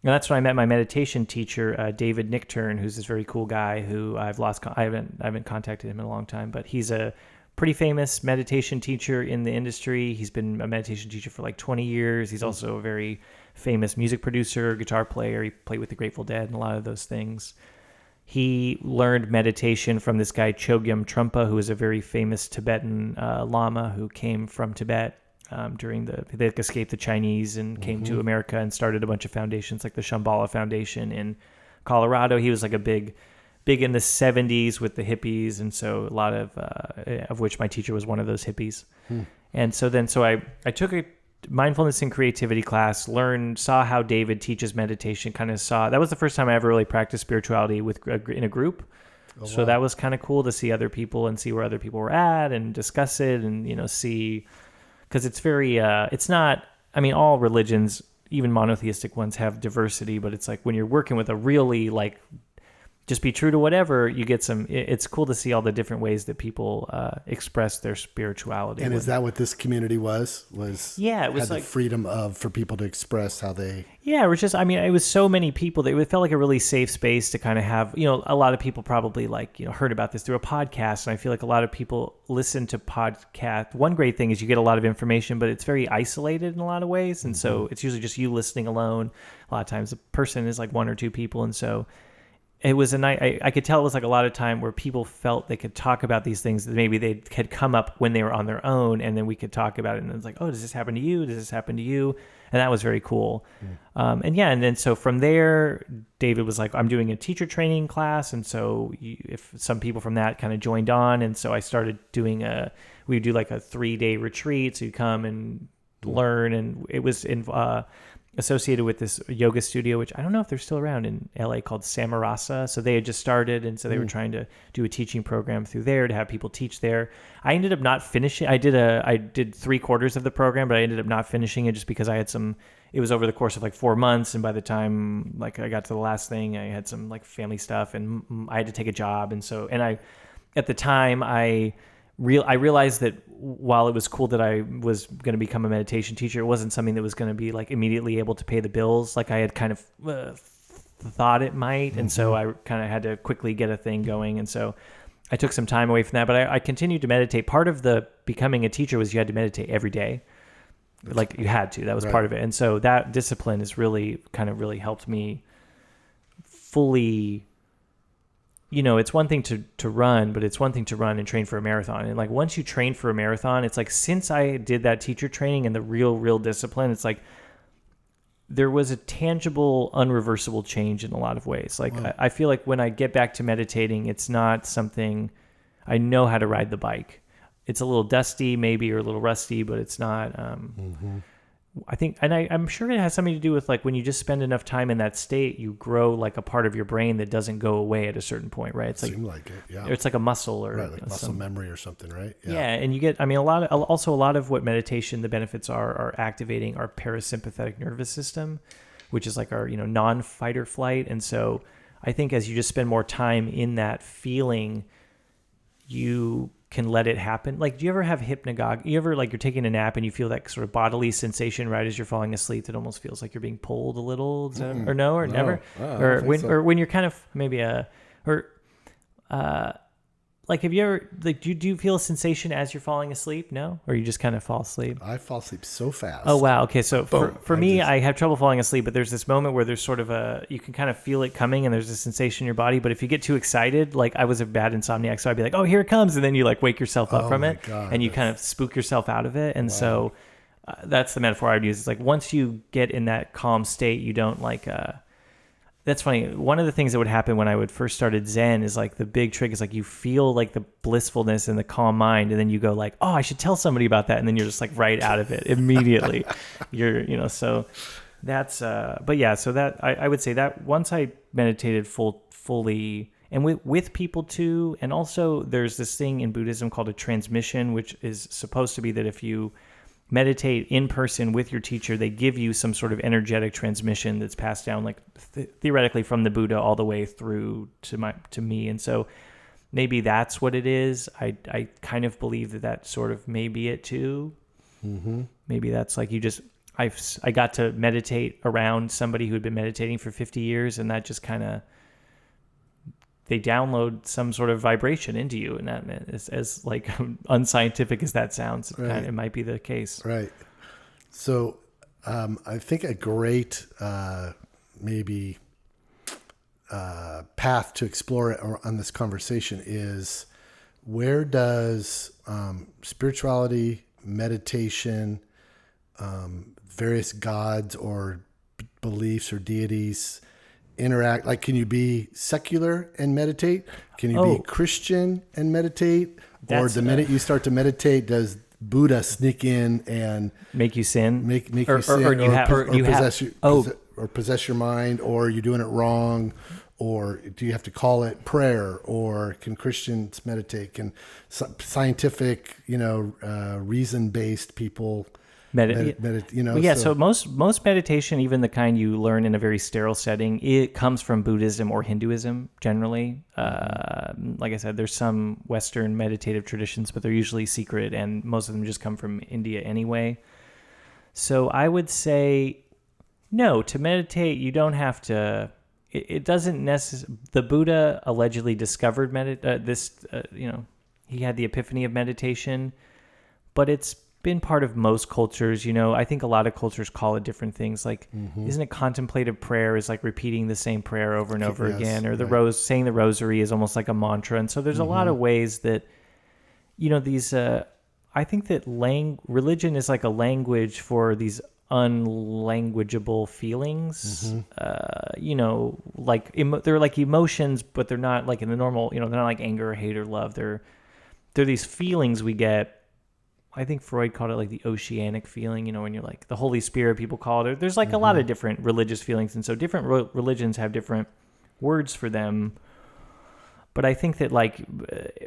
And that's when I met my meditation teacher, David Nichturn, who's this very cool guy who I haven't contacted him in a long time, but he's a pretty famous meditation teacher in the industry. He's been a meditation teacher for like 20 years. He's also a very famous music producer, guitar player. He played with the Grateful Dead and a lot of those things. He learned meditation from this guy, Chogyam Trungpa, who is a very famous Tibetan Lama who came from Tibet. They escaped the Chinese and came to America and started a bunch of foundations like the Shambhala Foundation in Colorado. He was like a big in the 70s with the hippies, and so a lot of which my teacher was one of those hippies. And so I took a mindfulness and creativity class, saw how David teaches meditation, that was the first time I ever really practiced spirituality in a group. Oh, so wow. That was kind of cool to see other people and see where other people were at and discuss it, and see. Because it's very, it's not, all religions, even monotheistic ones, have diversity, but it's like when you're working with a really like, just be true to whatever, you get it's cool to see all the different ways that people express their spirituality. And is that what this community was? Yeah, it was had like the freedom for people to express how they... Yeah, it was just, it was so many people that it felt like a really safe space to kind of have, a lot of people probably heard about this through a podcast. And I feel like a lot of people listen to podcasts. One great thing is you get a lot of information, but it's very isolated in a lot of ways. And so it's usually just you listening alone. A lot of times the person is like one or two people. And so it was a night. I could tell it was like a lot of time where people felt they could talk about these things that maybe they had come up when they were on their own, and then we could talk about it. And it's like, oh, does this happen to you? Does this happen to you? And that was very cool. And then so from there, David was like, I'm doing a teacher training class, and so if some people from that kind of joined on, and so I started doing we would do like a 3-day retreat. So you come and learn, and it was associated with this yoga studio, which I don't know if they're still around in LA, called Samarasa. So they had just started, and so they were trying to do a teaching program through there to have people teach there. I ended up not finishing. I did 3/4 of the program, but I ended up not finishing it just because I had it was over the course of like 4 months, and by the time like I got to the last thing, I had some like family stuff, and I had to take a job, and so at the time I realized that while it was cool that I was going to become a meditation teacher, it wasn't something that was going to be like immediately able to pay the bills like I had kind of thought it might. And so I kind of had to quickly get a thing going. And so I took some time away from that, but I continued to meditate. Part of the becoming a teacher was you had to meditate every day. Like you had to, that was part of it. And so that discipline has really helped me fully. It's one thing to run, but it's one thing to run and train for a marathon. And like once you train for a marathon, it's like since I did that teacher training and the real discipline, it's like there was a tangible, unreversible change in a lot of ways. Like I feel like when I get back to meditating, it's not something I know how to ride the bike. It's a little dusty maybe or a little rusty, but it's not. I think, and I'm sure it has something to do with like when you just spend enough time in that state, you grow like a part of your brain that doesn't go away at a certain point, right? It's seem like it, yeah. It's like a muscle or like muscle memory or something, right? Yeah, and you get, a lot of what meditation, the benefits are activating our parasympathetic nervous system, which is like our non-fight or flight. And so I think as you just spend more time in that feeling, you can let it happen. Like, do you ever have hypnagogue? You ever like you're taking a nap and you feel that sort of bodily sensation right as you're falling asleep that almost feels like you're being pulled a little, or no, or never, or when you're kind of maybe like have you ever like do you feel a sensation as you're falling asleep? No, or you just kind of fall asleep? I fall asleep so fast. Oh wow. Okay, so for me, I have trouble falling asleep, but there's this moment where there's sort of you can kind of feel it coming, and there's a sensation in your body. But if you get too excited, like I was a bad insomniac, so I'd be like, oh, here it comes, and then you like wake yourself up from it, and you kind of spook yourself out of it. And so that's the metaphor I would use. It's like once you get in that calm state, you don't like. That's funny. One of the things that would happen when I would first started Zen is like the big trick is like you feel like the blissfulness and the calm mind, and then you go like, oh, I should tell somebody about that, and then you're just like right out of it immediately. So that's but yeah, so that I would say that once I meditated fully and with people too, and also there's this thing in Buddhism called a transmission, which is supposed to be that if you meditate in person with your teacher, they give you some sort of energetic transmission that's passed down, like theoretically from the Buddha all the way through to me. And so maybe that's what it is. I kind of believe that sort of may be it too. Mm-hmm. Maybe that's like I got to meditate around somebody who had been meditating for 50 years, and that just kind of they download some sort of vibration into you, and that is as like unscientific as that sounds. Right. It might be the case. Right. So I think a great path to explore on this conversation is where does spirituality, meditation, various gods or beliefs or deities interact? Like, can you be secular and meditate? Can you be Christian and meditate? Or the minute you start to meditate, does Buddha sneak in and make you sin? Make you sin, or possess your mind, or are you doing it wrong? Or do you have to call it prayer? Or can Christians meditate? Can scientific, reason-based people meditate? So most meditation, even the kind you learn in a very sterile setting, it comes from Buddhism or Hinduism generally. Like I said, there's some Western meditative traditions, but they're usually secret, and most of them just come from India anyway. So I would say, no, to meditate, you don't have to. It doesn't necessarily. The Buddha allegedly discovered he had the epiphany of meditation, but it's been part of most cultures. I think a lot of cultures call it different things. Like, isn't it contemplative prayer is like repeating the same prayer over and over again, or saying the rosary is almost like a mantra. And so there's a lot of ways that, these. I think that religion is like a language for these unlanguageable feelings. They're like emotions, but they're not like in the normal. They're not like anger or hate or love. They're these feelings we get. I think Freud called it like the oceanic feeling, when you're like the Holy Spirit, people call it. There's like a lot of different religious feelings. And so different religions have different words for them. But I think that like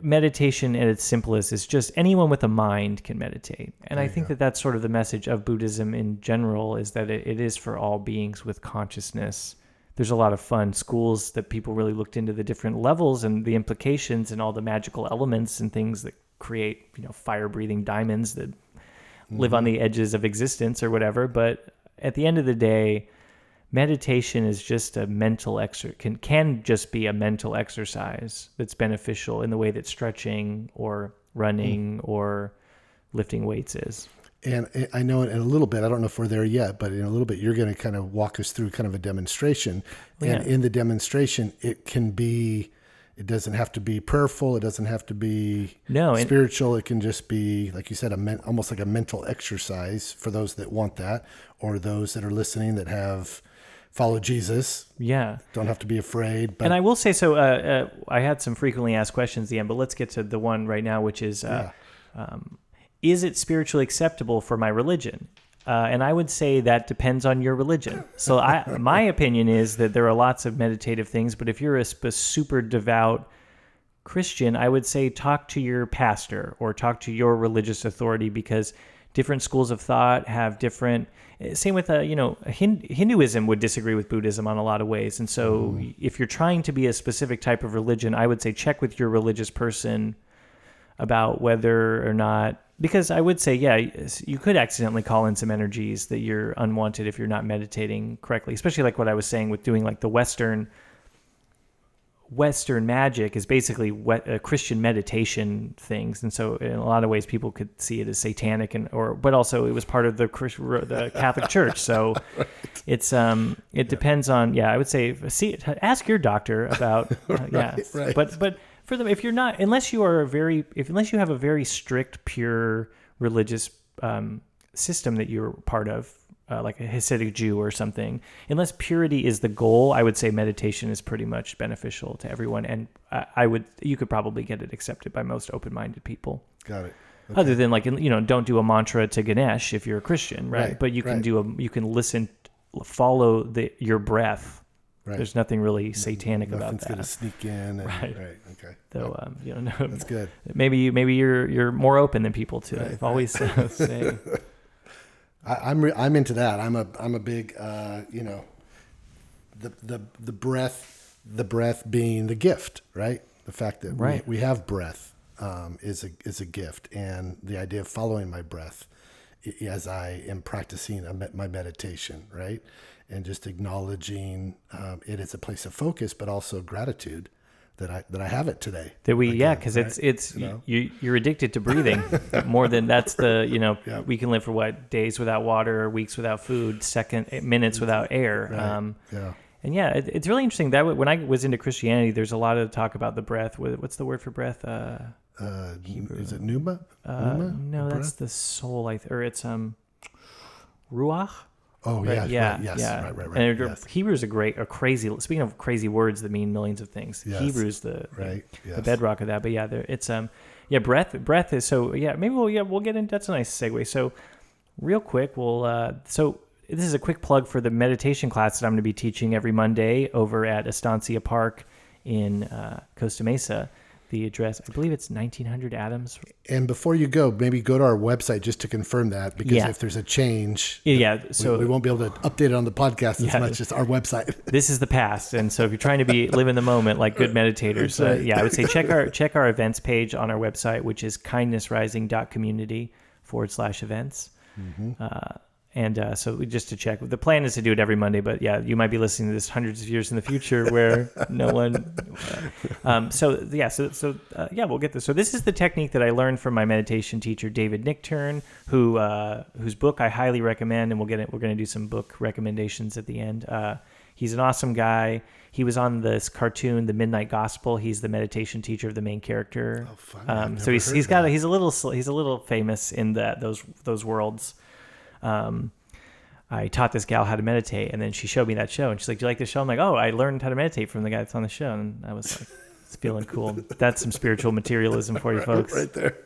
meditation at its simplest is just anyone with a mind can meditate. And I think that that's sort of the message of Buddhism in general, is that it is for all beings with consciousness. There's a lot of fun schools that people really looked into the different levels and the implications and all the magical elements and things that create, fire-breathing diamonds that live on the edges of existence or whatever. But at the end of the day, meditation is just a mental can just be a mental exercise that's beneficial in the way that stretching or running or lifting weights is. And I know in a little bit, I don't know if we're there yet, but in a little bit, you're going to kind of walk us through kind of a demonstration. And in the demonstration, it doesn't have to be prayerful. It doesn't have to be spiritual. It can just be, like you said, almost like a mental exercise for those that want that, or those that are listening that have follow Jesus. Yeah. Don't have to be afraid. And I will say, so I had some frequently asked questions at the end, but let's get to the one right now, which is, is it spiritually acceptable for my religion? And I would say that depends on your religion. So my opinion is that there are lots of meditative things, but if you're a super devout Christian, I would say talk to your pastor or talk to your religious authority, because different schools of thought have different. Same with Hinduism would disagree with Buddhism on a lot of ways, and so if you're trying to be a specific type of religion, I would say check with your religious person about whether or not, because I would say you could accidentally call in some energies that you're unwanted if you're not meditating correctly, especially like what I was saying with doing like the Western magic is basically Christian meditation things, and so in a lot of ways people could see it as satanic, but also it was part of the Catholic Church. So it depends on. I would say ask your doctor about. Right. But for them, if you're not, unless you have a very strict, pure religious system that you're part of. Like a Hasidic Jew or something, unless purity is the goal, I would say meditation is pretty much beneficial to everyone, and you could probably get it accepted by most open-minded people. Got it. Okay. Other than like don't do a mantra to Ganesh if you're a Christian, right? But you can you can listen, follow your breath. Right. There's nothing really satanic about that. Nothing's gonna sneak in. Right. Okay. Though that's good. Maybe you're more open than people too. I've always say. I'm into that. I'm a big the breath being the gift, right? The fact that we have breath is a gift, and the idea of following my breath as I am practicing my meditation, right? And just acknowledging it as a place of focus, but also gratitude that I have it today. Because it's you're addicted to breathing more than that's the we can live for days without water, weeks without food, minutes without air. Right. And it's really interesting that when I was into Christianity, there's a lot of talk about the breath. What's the word for breath? Is it pneuma? No, that's the soul. Or it's ruach. Oh, right? Yes. Right. And Hebrew is crazy. Speaking of crazy words that mean millions of things, Hebrew is the bedrock of that. But it's breath is so. Maybe we'll get into. That's a nice segue. So, real quick, so this is a quick plug for the meditation class that I'm going to be teaching every Monday over at Estancia Park in Costa Mesa. The address, I believe it's 1900 Adams. And before you go, maybe go to our website just to confirm that, because if there's a change, so we won't be able to update it on the podcast as much as our website. This is the past, and so if you're trying to live in the moment like good meditators, I would say check our events page on our website, which is kindnessrising.community/events. And so just to check, the plan is to do it every Monday, but you might be listening to this hundreds of years in the future where no one. We'll get this. So this is the technique that I learned from my meditation teacher, David Nichturn, whose book I highly recommend, and we're going to do some book recommendations at the end. He's an awesome guy. He was on this cartoon, The Midnight Gospel. He's the meditation teacher of the main character. Oh, fun. So he's a little famous in those worlds. I taught this gal how to meditate, and then she showed me that show, and she's like, "Do you like the show?" I'm like, "Oh, I learned how to meditate from the guy that's on the show," and I was like, "It's feeling cool." That's some spiritual materialism for you folks, right there.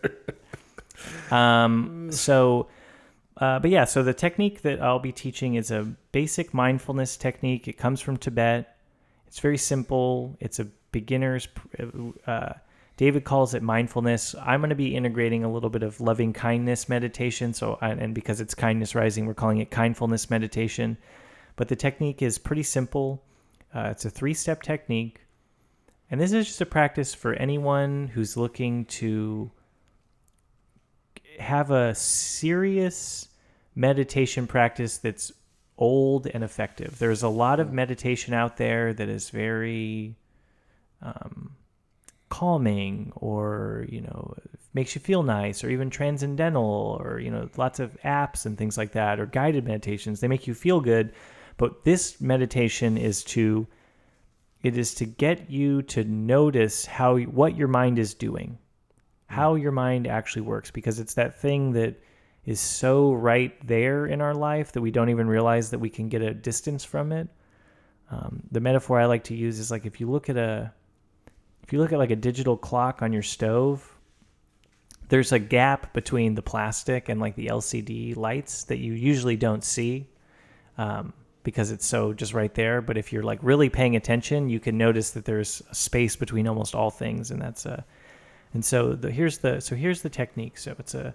So the technique that I'll be teaching is a basic mindfulness technique. It comes from Tibet. It's very simple. It's a beginner's, David calls it mindfulness. I'm going to be integrating a little bit of loving kindness meditation. And because it's kindness rising, we're calling it kindfulness meditation. But the technique is pretty simple. It's a 3-step technique. And this is just a practice for anyone who's looking to have a serious meditation practice that's old and effective. There's a lot of meditation out there that is very calming, or makes you feel nice, or even transcendental, or lots of apps and things like that, or guided meditations. They make you feel good, but this meditation is to get you to notice what your mind is doing, how your mind actually works, because it's that thing that is so right there in our life that we don't even realize that we can get a distance from it. The metaphor I like to use is like if you look at like a digital clock on your stove, there's a gap between the plastic and like the LCD lights that you usually don't see because it's so just right there. But if you're like really paying attention, you can notice that there's a space between almost all things, and here's the technique. So it's a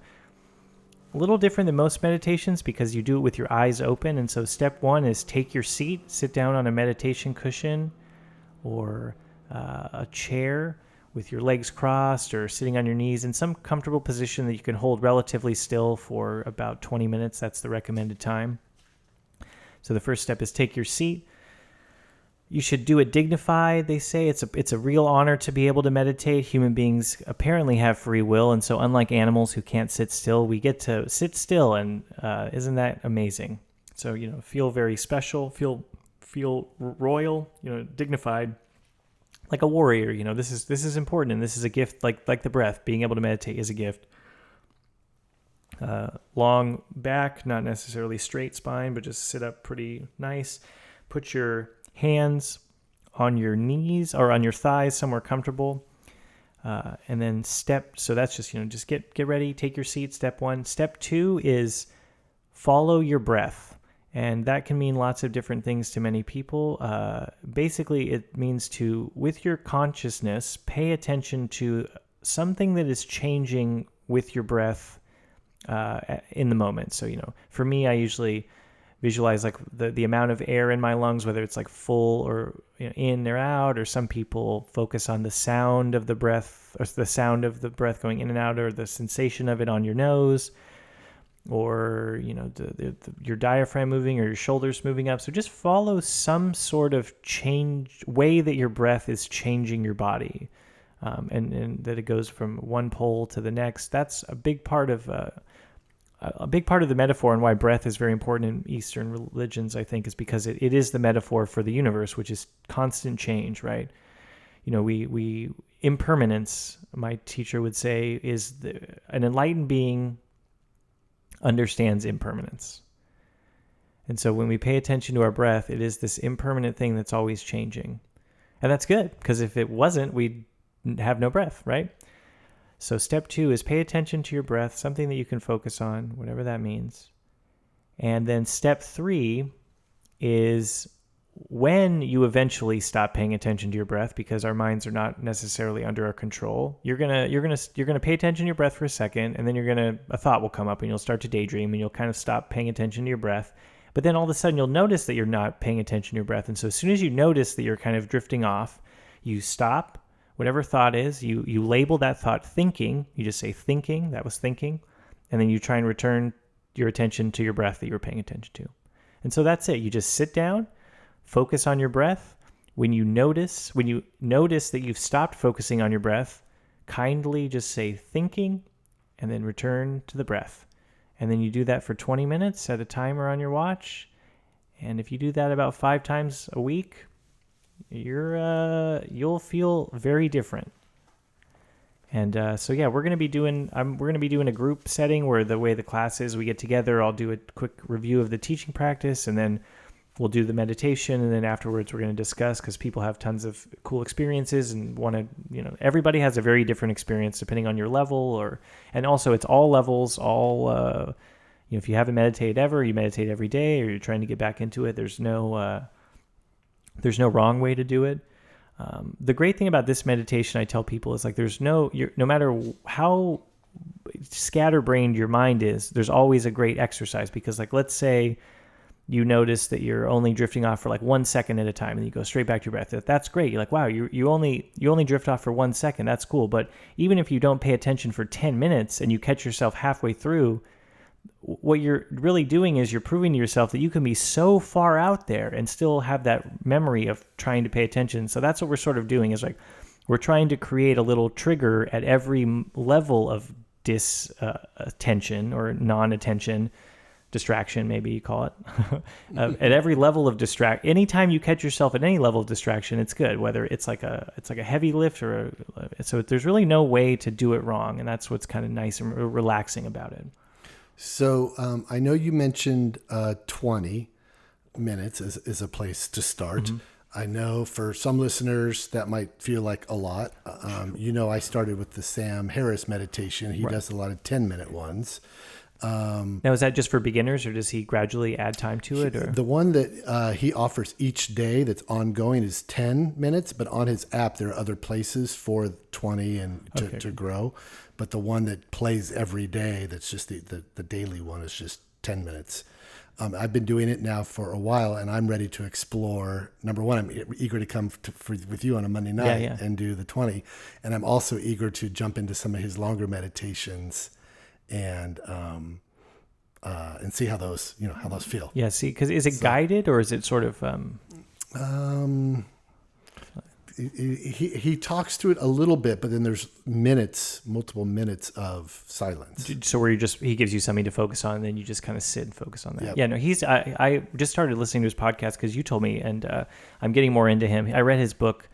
little different than most meditations because you do it with your eyes open. And so step 1 is take your seat, sit down on a meditation cushion or a chair with your legs crossed, or sitting on your knees in some comfortable position that you can hold relatively still for about 20 minutes. That's the recommended time. So the first step is take your seat. You should do it dignified, they say. It's a real honor to be able to meditate. Human beings apparently have free will, and so unlike animals who can't sit still, we get to sit still, and isn't that amazing? So, feel very special, feel royal, dignified, like a warrior. This is important, and this is a gift, like the breath. Being able to meditate is a gift. Long back, not necessarily straight spine, but just sit up pretty nice. Put your hands on your knees or on your thighs, somewhere comfortable. And then so that's just get ready, take your seat, step 1. Step 2 is follow your breath. And that can mean lots of different things to many people. Basically, it means to, with your consciousness, pay attention to something that is changing with your breath in the moment. So, for me, I usually visualize like the amount of air in my lungs, whether it's like full or in or out, or some people focus on the sound of the breath, or the sound of the breath going in and out, or the sensation of it on your nose, or your diaphragm moving, or your shoulders moving up. So just follow some sort of way that your breath is changing your body, and that it goes from one pole to the next. That's a big part of the metaphor, and why breath is very important in Eastern religions, I think, is because it is the metaphor for the universe, which is constant change, right? We impermanence, my teacher would say, is an enlightened being understands impermanence. And so when we pay attention to our breath, it is this impermanent thing that's always changing. And that's good, because if it wasn't, we'd have no breath, right? So step 2 is pay attention to your breath, something that you can focus on, whatever that means. And then step 3 is when you eventually stop paying attention to your breath, because our minds are not necessarily under our control. You're gonna pay attention to your breath for a second, and then a thought will come up, and you'll start to daydream, and you'll kind of stop paying attention to your breath. But then all of a sudden you'll notice that you're not paying attention to your breath. And so as soon as you notice that you're kind of drifting off, you stop. Whatever thought is, you label that thought thinking. You just say thinking, that was thinking. And then you try and return your attention to your breath that you were paying attention to. And so that's it. You just sit down, focus on your breath. When you notice that you've stopped focusing on your breath, kindly just say thinking, and then return to the breath. And then you do that for 20 minutes, set a timer on your watch. And if you do that about 5 times a week, you'll feel very different. And we're going to be doing a group setting where the way the class is, we get together, I'll do a quick review of the teaching practice, and then we'll do the meditation, and then afterwards we're going to discuss, because people have tons of cool experiences and want to, everybody has a very different experience depending on your level, and also it's all levels, all, if you haven't meditated ever, you meditate every day, or you're trying to get back into it, there's no wrong way to do it. The great thing about this meditation, I tell people, is like no matter how scatterbrained your mind is, there's always a great exercise, because like, let's say you notice that you're only drifting off for like 1 second at a time, and you go straight back to your breath. That's great. You're like, wow, you only drift off for 1 second. That's cool. But even if you don't pay attention for 10 minutes and you catch yourself halfway through, what you're really doing is you're proving to yourself that you can be so far out there and still have that memory of trying to pay attention. So that's what we're sort of doing, is like, we're trying to create a little trigger at every level of disattention or non-attention, distraction, maybe you call it, at every level of anytime you catch yourself at any level of distraction, it's good, whether it's like a heavy lift so there's really no way to do it wrong. And that's what's kind of nice and relaxing about it. So I know you mentioned 20 minutes is a place to start. Mm-hmm. I know for some listeners that might feel like a lot. I started with the Sam Harris meditation. He does a lot of 10-minute ones. Now, is that just for beginners, or does he gradually add time to it? Or? The one that he offers each day that's ongoing is 10 minutes, but on his app, there are other places for 20 and to grow. But the one that plays every day, that's just the daily one, is just 10 minutes. I've been doing it now for a while, and I'm ready to explore. Number one, I'm eager to come with you on a Monday night and do the 20. And I'm also eager to jump into some of his longer meditations and see how those feel. Yeah, see, because is it guided, or is it sort of? He talks to it a little bit, but then there's multiple minutes of silence. So where he gives you something to focus on, and then you just kind of sit and focus on that. Yep. Yeah, no, I just started listening to his podcast because you told me, and I'm getting more into him. I read his book.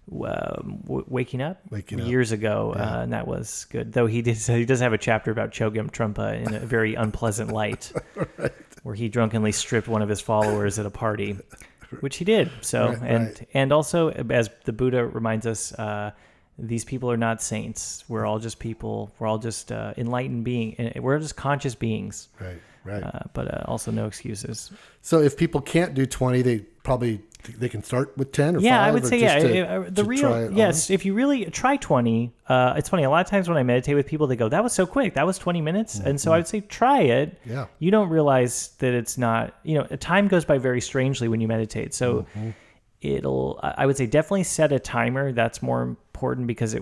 Waking Up years ago, and that was good. Though he does have a chapter about Chogyam Trungpa in a very unpleasant light, right, where he drunkenly stripped one of his followers at a party, which he did. So and also, as the Buddha reminds us, these people are not saints. We're all just people. We're all just enlightened beings. We're just conscious beings. Right. But also no excuses. So if people can't do 20, they can start with 10 or 5? Yeah, I would say, if you really try 20, it's funny, a lot of times when I meditate with people, they go, that was so quick, that was 20 minutes. Mm-hmm. And so I would say, try it. Yeah. You don't realize that it's not, time goes by very strangely when you meditate. So I would say definitely set a timer. That's more important, because you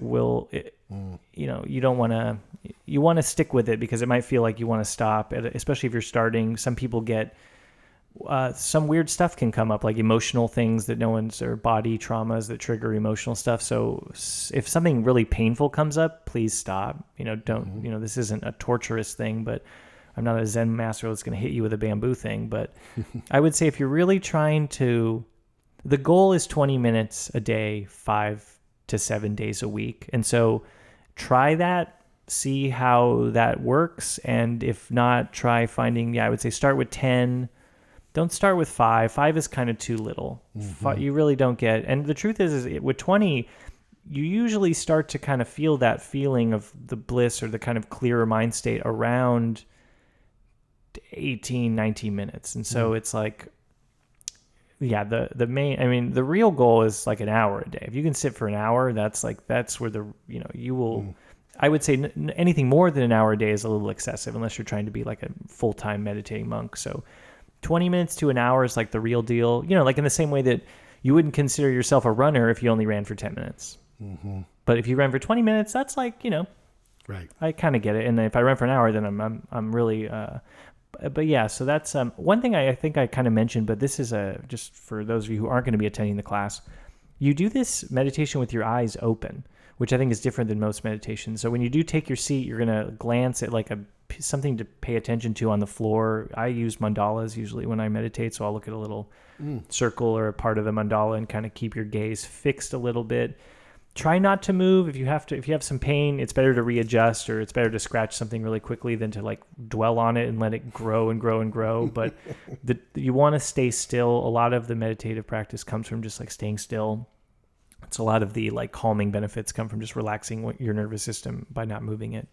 don't want to, you want to stick with it, because it might feel like you want to stop, especially if you're starting. Some people get, some weird stuff can come up, like emotional things or body traumas that trigger emotional stuff. So if something really painful comes up, please stop. This isn't a torturous thing, but I'm not a Zen master that's going to hit you with a bamboo thing. But I would say if you're really the goal is 20 minutes a day, 5 to 7 days a week. And so try that, see how that works. And if not, try finding, I would say start with 10. Don't start with 5. 5 is kind of too little. Mm-hmm. You really don't get. And the truth is with 20, you usually start to kind of feel that feeling of the bliss or the kind of clearer mind state around 18, 19 minutes. And so it's like, the real goal is like an hour a day. If you can sit for an hour, that's where you will. I would say anything more than an hour a day is a little excessive, unless you're trying to be like a full-time meditating monk. So 20 minutes to an hour is like the real deal. Like in the same way that you wouldn't consider yourself a runner if you only ran for 10 minutes. Mm-hmm. But if you ran for 20 minutes, that's like, right. I kind of get it. And if I run for an hour, then I'm really, but yeah, so that's one thing I think I kind of mentioned, but this is just for those of you who aren't going to be attending the class. You do this meditation with your eyes open, which I think is different than most meditations. So when you do take your seat, you're going to glance at like something to pay attention to on the floor. I use mandalas usually when I meditate, so I'll look at a little circle or a part of the mandala and kind of keep your gaze fixed a little bit. Try not to move. If you have some pain, it's better to readjust, or it's better to scratch something really quickly than to like dwell on it and let it grow and grow and grow. But you want to stay still. A lot of the meditative practice comes from just like staying still. It's a lot of the like calming benefits come from just relaxing your nervous system by not moving it.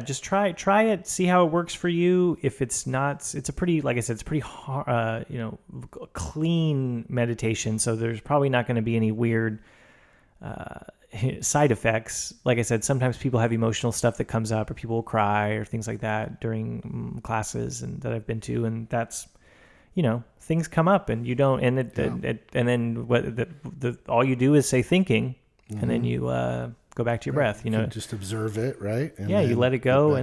Just try it, see how it works for you. If it's not, it's a pretty, like I said, it's pretty hard, clean meditation. So there's probably not going to be any weird side effects. Like I said, sometimes people have emotional stuff that comes up, or people will cry or things like that during classes that I've been to, and that's, things come up and you don't, and then all you do is say thinking, and then you go back to your breath. You just observe it, right? And you let it go,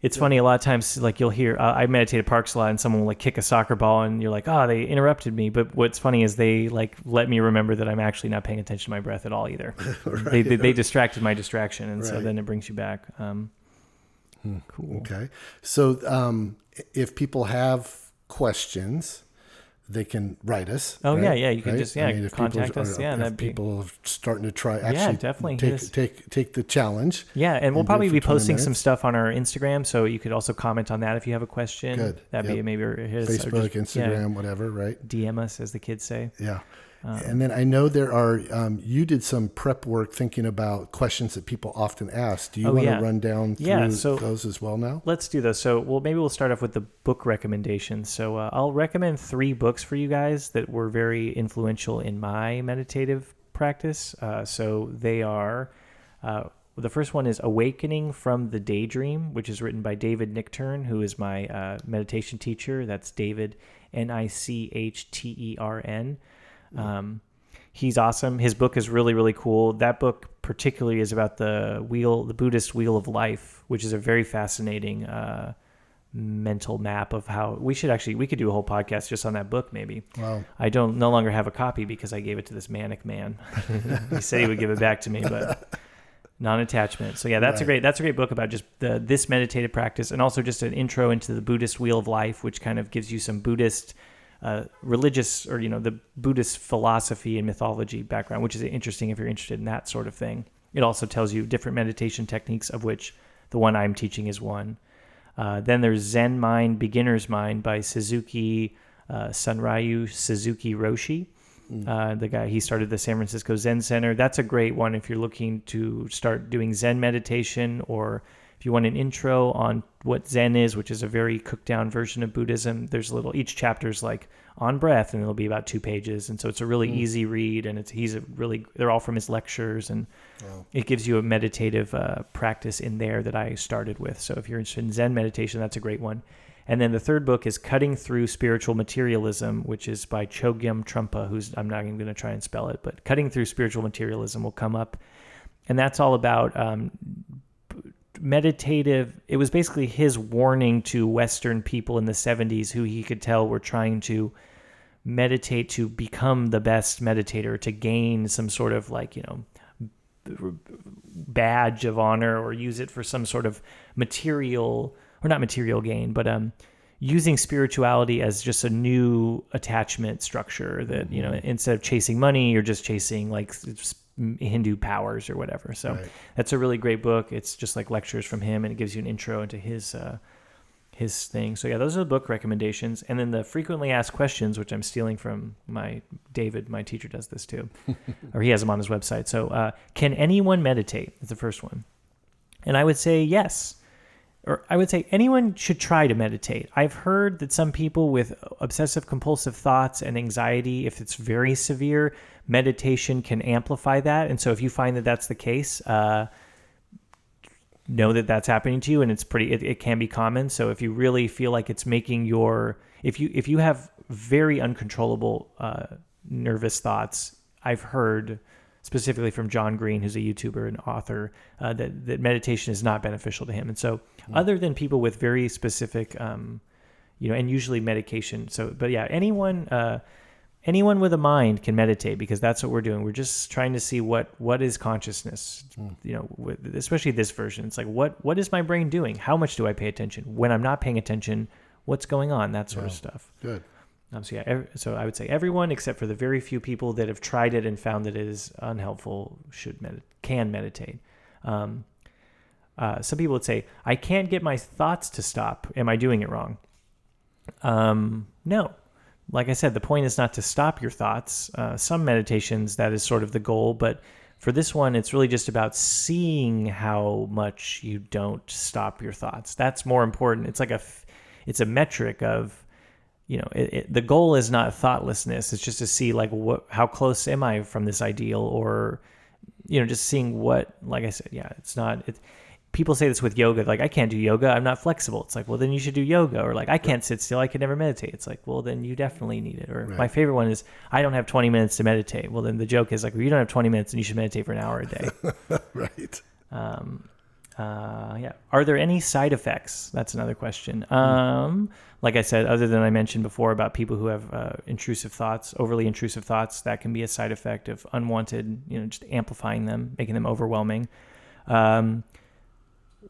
It's funny, a lot of times, like you'll hear, I meditate at parks a lot, and someone will like kick a soccer ball, and you're like, oh, they interrupted me. But what's funny is they like let me remember that I'm actually not paying attention to my breath at all either. Right. They distracted my distraction, and so then it brings you back. Cool. Okay. So if people have questions, they can write us. Oh, right? You can just contact us. If people are starting to try, actually definitely take the challenge. Yeah, and we'll probably be posting some stuff on our Instagram, so you could also comment on that if you have a question. Good. That'd be maybe Facebook, Instagram, whatever, right? DM us, as the kids say. Yeah. And then I know there are, you did some prep work thinking about questions that people often ask. Do you want to run down through those as well now? Let's do those. So maybe we'll start off with the book recommendations. So I'll recommend 3 books for you guys that were very influential in my meditative practice. So they are, the first one is Awakening from the Daydream, which is written by David Nichturn, who is my meditation teacher. That's David, Nichtern. He's awesome. His book is really, really cool. That book particularly is about the Buddhist wheel of life, which is a very fascinating mental map of how we could do a whole podcast just on that book. Maybe. Wow. I no longer have a copy because I gave it to this manic man. He said he would give it back to me, but non-attachment. So that's a great book about just this meditative practice, and also just an intro into the Buddhist wheel of life, which kind of gives you some Buddhist religious, or the Buddhist philosophy and mythology background, which is interesting if you're interested in that sort of thing. It also tells you different meditation techniques, of which the one I'm teaching is one. Then there's Zen Mind, Beginner's Mind by Sunryu Suzuki Roshi. The guy, he started the San Francisco Zen Center. That's a great one if you're looking to start doing Zen meditation, or if you want an intro on what Zen is, which is a very cooked down version of Buddhism. There's each chapter's like on breath, and it'll be about 2 pages. And so it's a really easy read, and they're all from his lectures, and it gives you a meditative practice in there that I started with. So if you're interested in Zen meditation, that's a great one. And then the third book is Cutting Through Spiritual Materialism, which is by Chogyam Trungpa, I'm not even going to try and spell it, but Cutting Through Spiritual Materialism will come up. And that's all about meditative. It was basically his warning to Western people in the 70s who he could tell were trying to meditate to become the best meditator, to gain some sort of badge of honor, or use it for some sort of material, or not material gain, but using spirituality as just a new attachment structure that, instead of chasing money, you're just chasing like Hindu powers or whatever. So that's a really great book. It's just like lectures from him, and it gives you an intro into his thing. So those are the book recommendations. And then the frequently asked questions, which I'm stealing from David, my teacher does this too, or he has them on his website. So can anyone meditate? Is the first one. And I would say yes. Or I would say anyone should try to meditate. I've heard that some people with obsessive compulsive thoughts and anxiety, if it's very severe, meditation can amplify that. And so if you find that that's the case, know that that's happening to you, and it can be common. So if you really feel like it's making if you have very uncontrollable nervous thoughts, I've heard specifically from John Green, who's a YouTuber and author, that meditation is not beneficial to him. And so other than people with very specific, and usually medication. So, but anyone with a mind can meditate, because that's what we're doing. We're just trying to see what is consciousness, especially this version. It's like, what is my brain doing? How much do I pay attention? When I'm not paying attention, what's going on? That sort of stuff. Good. So I would say everyone, except for the very few people that have tried it and found that it is unhelpful, can meditate. Some people would say, I can't get my thoughts to stop. Am I doing it wrong? No. Like I said, the point is not to stop your thoughts. Some meditations, that is sort of the goal, but for this one, it's really just about seeing how much you don't stop your thoughts. That's more important. It's like it's a metric of, the goal is not thoughtlessness. It's just to see like how close am I from this ideal, or, just seeing what, like I said, people say this with yoga, like, I can't do yoga, I'm not flexible. It's like, well, then you should do yoga. Or like, I can't sit still, I can never meditate. It's like, well, then you definitely need it. Or my favorite one is, I don't have 20 minutes to meditate. Well, then the joke is like, well, you don't have 20 minutes and you should meditate for an hour a day. Right. Are there any side effects? That's another question. Like I said, other than I mentioned before about people who have overly intrusive thoughts, that can be a side effect of unwanted, just amplifying them, making them overwhelming. I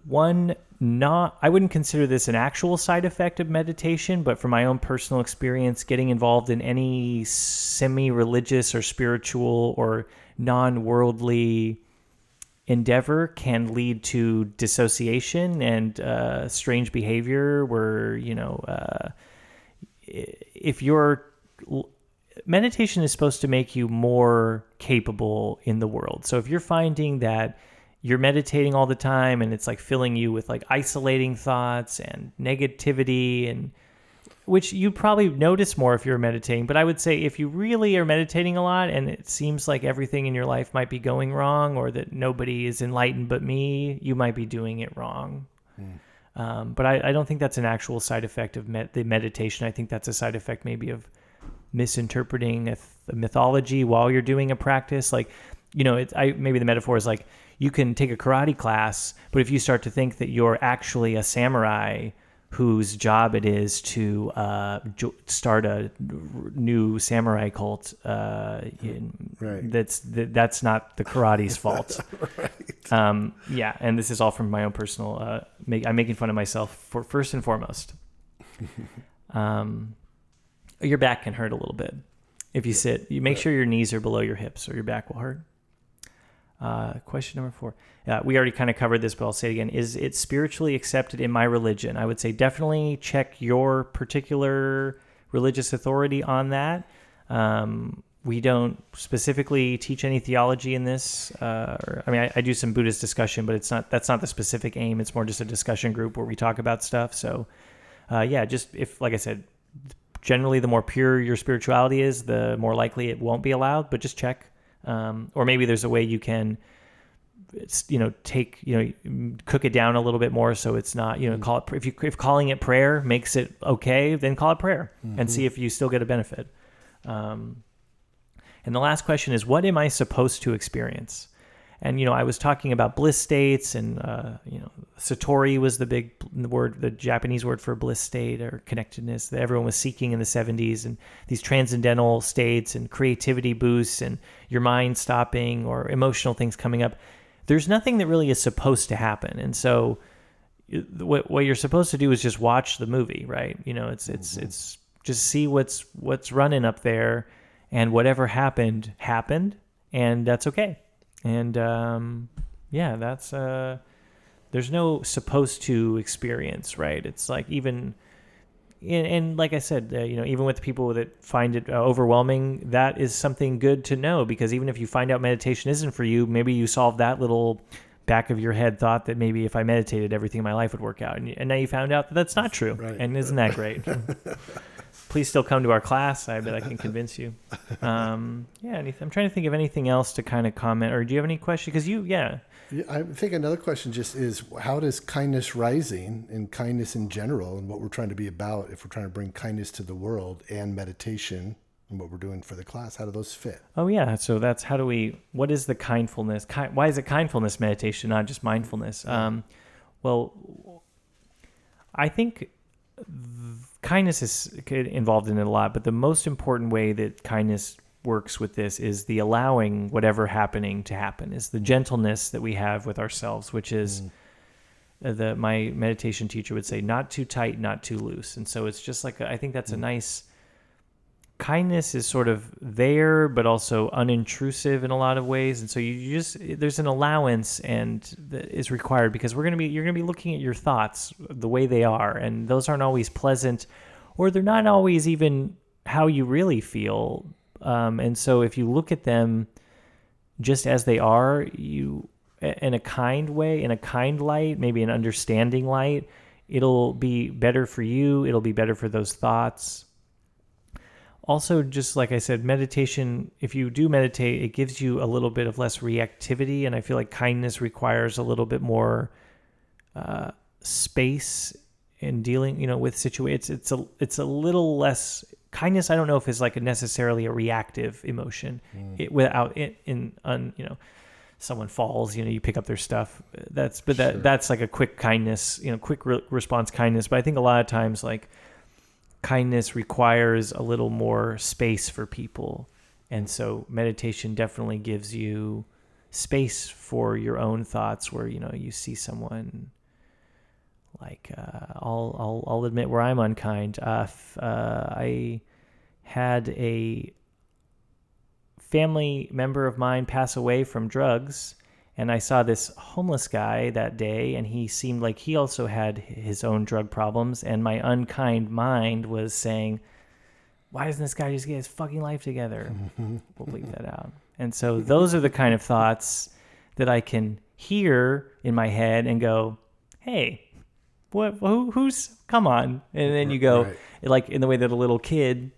wouldn't consider this an actual side effect of meditation, but from my own personal experience, getting involved in any semi-religious or spiritual or non-worldly endeavor can lead to dissociation and strange behavior where, meditation is supposed to make you more capable in the world. So if you're finding that you're meditating all the time and it's like filling you with like isolating thoughts and negativity, and which you probably notice more if you're meditating. But I would say if you really are meditating a lot and it seems like everything in your life might be going wrong, or that nobody is enlightened but me, you might be doing it wrong. But I don't think that's an actual side effect of the meditation. I think that's a side effect maybe of misinterpreting a mythology while you're doing a practice. Like, maybe the metaphor is like, you can take a karate class, but if you start to think that you're actually a samurai whose job it is to start a new samurai cult, that's not the karate's fault. Right. And this is all from my own personal. I'm making fun of myself for first and foremost. Your back can hurt a little bit if you sit. You make sure your knees are below your hips, or your back will hurt. Question number 4. We already kind of covered this, but I'll say it again. Is it spiritually accepted in my religion? I would say definitely check your particular religious authority on that. We don't specifically teach any theology in this. I do some Buddhist discussion, but that's not the specific aim. It's more just a discussion group where we talk about stuff. So, just if, like I said, generally the more pure your spirituality is, the more likely it won't be allowed, but just check. Or maybe there's a way you can, cook it down a little bit more so it's not, call it, if calling it prayer makes it okay, then call it prayer and see if you still get a benefit. And the last question is, what am I supposed to experience? And, I was talking about bliss states and, Satori was the big word, the Japanese word for bliss state or connectedness that everyone was seeking in the 70s, and these transcendental states and creativity boosts and your mind stopping or emotional things coming up. There's nothing that really is supposed to happen. And so what you're supposed to do is just watch the movie, right? It's just see what's running up there, and whatever happened, and that's okay. And that's there's no supposed to experience, right? It's like even, and like I said, even with people that find it overwhelming, that is something good to know, because even if you find out meditation isn't for you, maybe you solve that little back of your head thought that maybe if I meditated, everything in my lilife would work out. And now you found out that that's not true. Right. And isn't that great? Please still come to our class. I bet I can convince you. I'm trying to think of anything else to kind of comment. Or do you have any questions? Because I think another question just is, how does kindness rising and kindness in general and what we're trying to be about, if we're trying to bring kindness to the world and meditation and what we're doing for the class, how do those fit? Oh, yeah. So that's what is the kindfulness? Why is it kindfulness meditation, not just mindfulness? Well, I think kindness is involved in it a lot, but the most important way that kindness works with this is the allowing whatever happening to happen, is the gentleness that we have with ourselves, which is my meditation teacher would say, not too tight, not too loose. And so it's just like, I think that's a nice kindness is sort of there, but also unintrusive in a lot of ways. And so there's an allowance that is required, because you're going to be looking at your thoughts the way they are. And those aren't always pleasant, or they're not always even how you really feel. And so if you look at them just as they are, in a kind way, in a kind light, maybe an understanding light, it'll be better for you. It'll be better for those thoughts. Also, just like I said, meditation, if you do meditate, it gives you a little bit of less reactivity. And I feel like kindness requires a little bit more space in dealing, with situations. It's a little less. Kindness, I don't know if is like necessarily a reactive emotion. Someone falls, you pick up their stuff. That's like a quick kindness, quick response kindness. But I think a lot of times, like, kindness requires a little more space for people. And so meditation definitely gives you space for your own thoughts, where, you see someone, like, I'll admit where I'm unkind. I had a family member of mine pass away from drugs, and I saw this homeless guy that day, and he seemed like he also had his own drug problems, and my unkind mind was saying, why doesn't this guy just get his fucking life together? We'll bleep that out. And so those are the kind of thoughts that I can hear in my head and go, hey, who's, come on. And then you go, right. Like in the way that a little kid,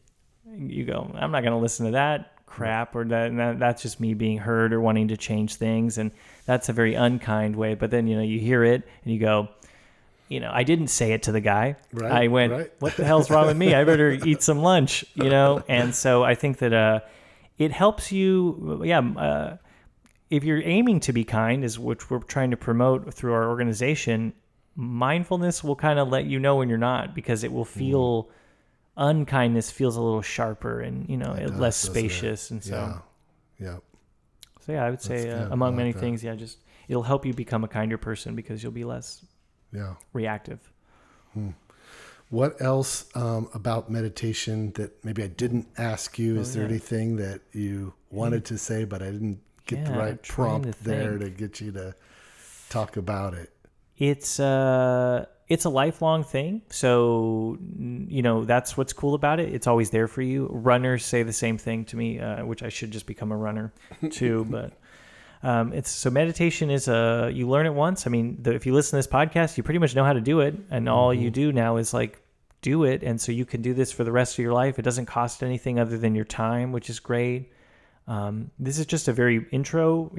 you go, I'm not going to listen to that crap, or that's just me being heard or wanting to change things. And that's a very unkind way. But then, you hear it and you go, I didn't say it to the guy. Right, I went, right. What the hell's wrong with me? I better eat some lunch, And so I think that it helps you, if you're aiming to be kind, is which we're trying to promote through our organization, mindfulness will kind of let you know when you're not, because it will feel, unkindness feels a little sharper and, less spacious. And so, yeah. So I would say among many things, just it'll help you become a kinder person, because you'll be less reactive. What else about meditation that maybe I didn't ask you? Is there anything that you wanted to say, but I didn't get the right prompt there to get you to talk about it? It's a lifelong thing. So, that's what's cool about it. It's always there for you. Runners say the same thing to me, which I should just become a runner too. But so meditation is you learn it once. I mean, if you listen to this podcast, you pretty much know how to do it. And all you do now is like do it. And so you can do this for the rest of your life. It doesn't cost anything other than your time, which is great. This is just a very intro,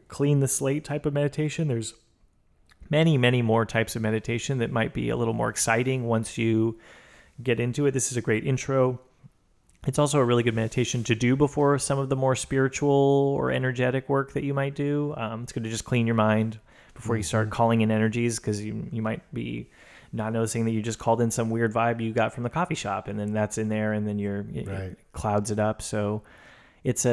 clean the slate type of meditation. There's many, many more types of meditation that might be a little more exciting once you get into it. This is a great intro. It's also a really good meditation to do before some of the more spiritual or energetic work that you might do. It's going to just clean your mind before you start calling in energies, because you might be not noticing that you just called in some weird vibe you got from the coffee shop, and then that's in there, and then it clouds it up. So it's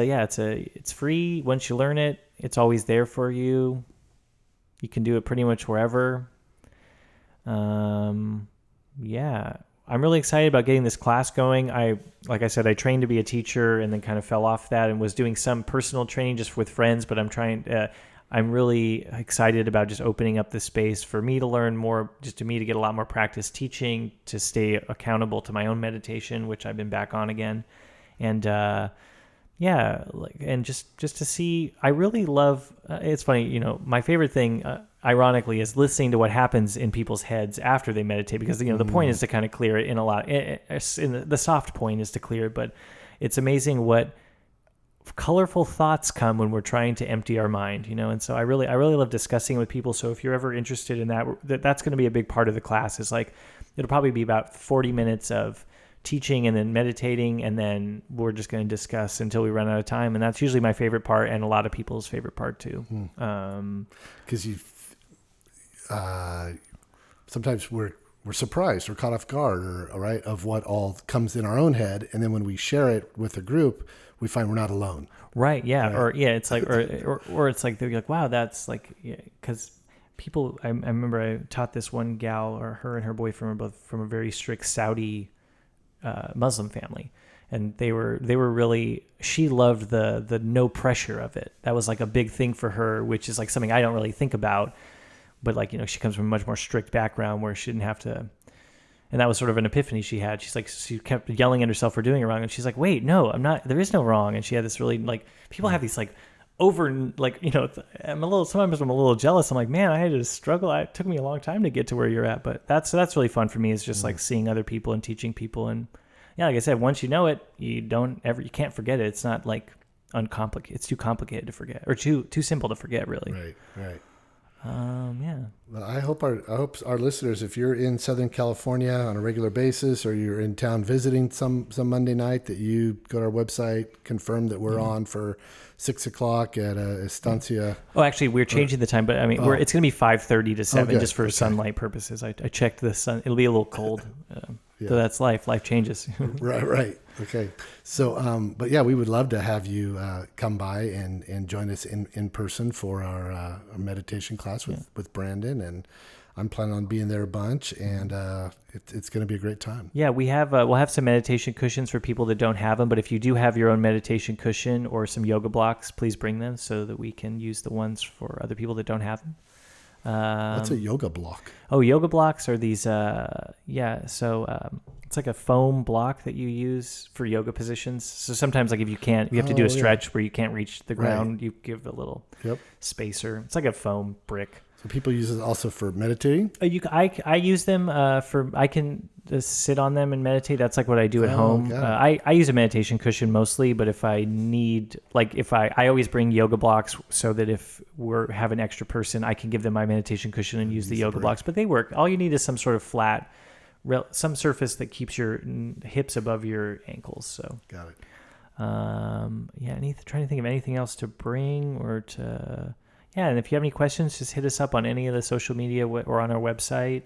free. Once you learn it, it's always there for you. You can do it pretty much wherever. I'm really excited about getting this class going. Like I said, I trained to be a teacher and then kind of fell off that and was doing some personal training just with friends, but I'm really excited about just opening up the space for me to learn more, just to me to get a lot more practice teaching, to stay accountable to my own meditation, which I've been back on again. And, and just to see, I really love, it's funny, my favorite thing, ironically, is listening to what happens in people's heads after they meditate, because, the point is to kind of clear it the soft point is to clear it, but it's amazing what colorful thoughts come when we're trying to empty our mind, and so I really love discussing with people. So if you're ever interested in that's going to be a big part of the class. Is like, it'll probably be about 40 minutes of teaching and then meditating, and then we're just going to discuss until we run out of time. And that's usually my favorite part, and a lot of people's favorite part too. Because sometimes we're surprised or caught off guard, of what all comes in our own head, and then when we share it with a group, we find we're not alone. Right. Yeah. Right. Or it's like, or it's like they're like, wow, that's like, because people. I remember I taught this one gal, or her and her boyfriend were both from a very strict Saudi Muslim family, and they were really, she loved the no pressure of it. That was like a big thing for her, which is like something I don't really think about, but like, she comes from a much more strict background where she didn't have to. And that was sort of an epiphany she had. She's like, she kept yelling at herself for doing it wrong. And she's like, wait, no, I'm not, there is no wrong. And she had this really, like, people have these like sometimes I'm a little jealous. I'm like, man, I had to struggle. It took me a long time to get to where you're at. But that's really fun for me, is just like seeing other people and teaching people. And yeah, like I said, once you know it, you can't forget it. It's not like uncomplicated. It's too complicated to forget, or too simple to forget, really. Right. Yeah. Well, I hope our listeners, if you're in Southern California on a regular basis, or you're in town visiting some Monday night, that you go to our website, confirm that we're on for 6:00 at Estancia. Oh, actually, we're changing the time, but I mean, it's going to be 5:30 to 7, just for sunlight purposes. I checked the sun; it'll be a little cold. So that's life. Life changes. Right. Okay. So, but yeah, we would love to have you come by and join us in person for our meditation class with Brandon, and I'm planning on being there a bunch, and it's going to be a great time. Yeah, we'll have some meditation cushions for people that don't have them, but if you do have your own meditation cushion or some yoga blocks, please bring them so that we can use the ones for other people that don't have them. What's a yoga block? Oh, yoga blocks are these, it's like a foam block that you use for yoga positions. So sometimes, like, if you have to do a stretch where you can't reach the ground, you give a little spacer. It's like a foam brick. So people use it also for meditating? I use them I can just sit on them and meditate. That's like what I do at home. I use a meditation cushion mostly, but if I need, like, I always bring yoga blocks so that if have an extra person, I can give them my meditation cushion and use the yoga blocks. But they work. All you need is some sort of flat, some surface that keeps your hips above your ankles. So got it. Trying to think of anything else to bring or to. Yeah, and if you have any questions, just hit us up on any of the social media or on our website.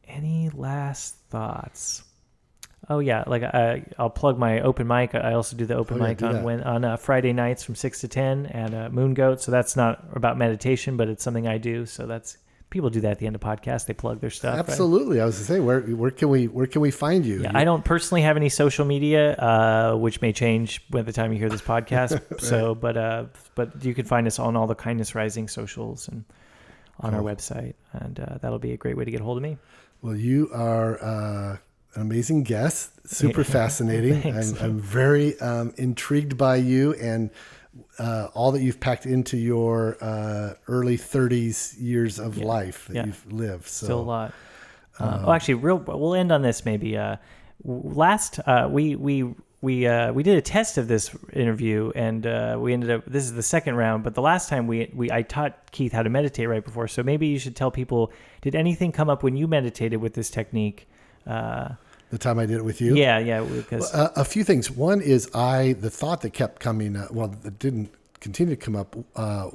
Any last thoughts? Oh yeah, like I'll plug my open mic. I also do the open mic on Friday nights from 6 to 10 at Moon Goat. So that's not about meditation, but it's something I do. So that's, people do that at the end of podcasts. They plug their stuff. Absolutely. Right? I was going to say, where can we find you? Yeah, I don't personally have any social media, which may change by the time you hear this podcast. Right. So, but you can find us on all the Kindness Rising socials and on our website, and that'll be a great way to get a hold of me. Well, you are an amazing guest. Super fascinating. I'm very intrigued by you and all that you've packed into your early 30s years of life that you've lived. So, still a lot. Actually, we'll end on this maybe. Last we did a test of this interview, and we ended up. This is the second round, but the last time I taught Keith how to meditate right before. So maybe you should tell people: did anything come up when you meditated with this technique? The time I did it with you? Yeah. Because a few things. One is the thought that kept coming, that didn't continue to come up.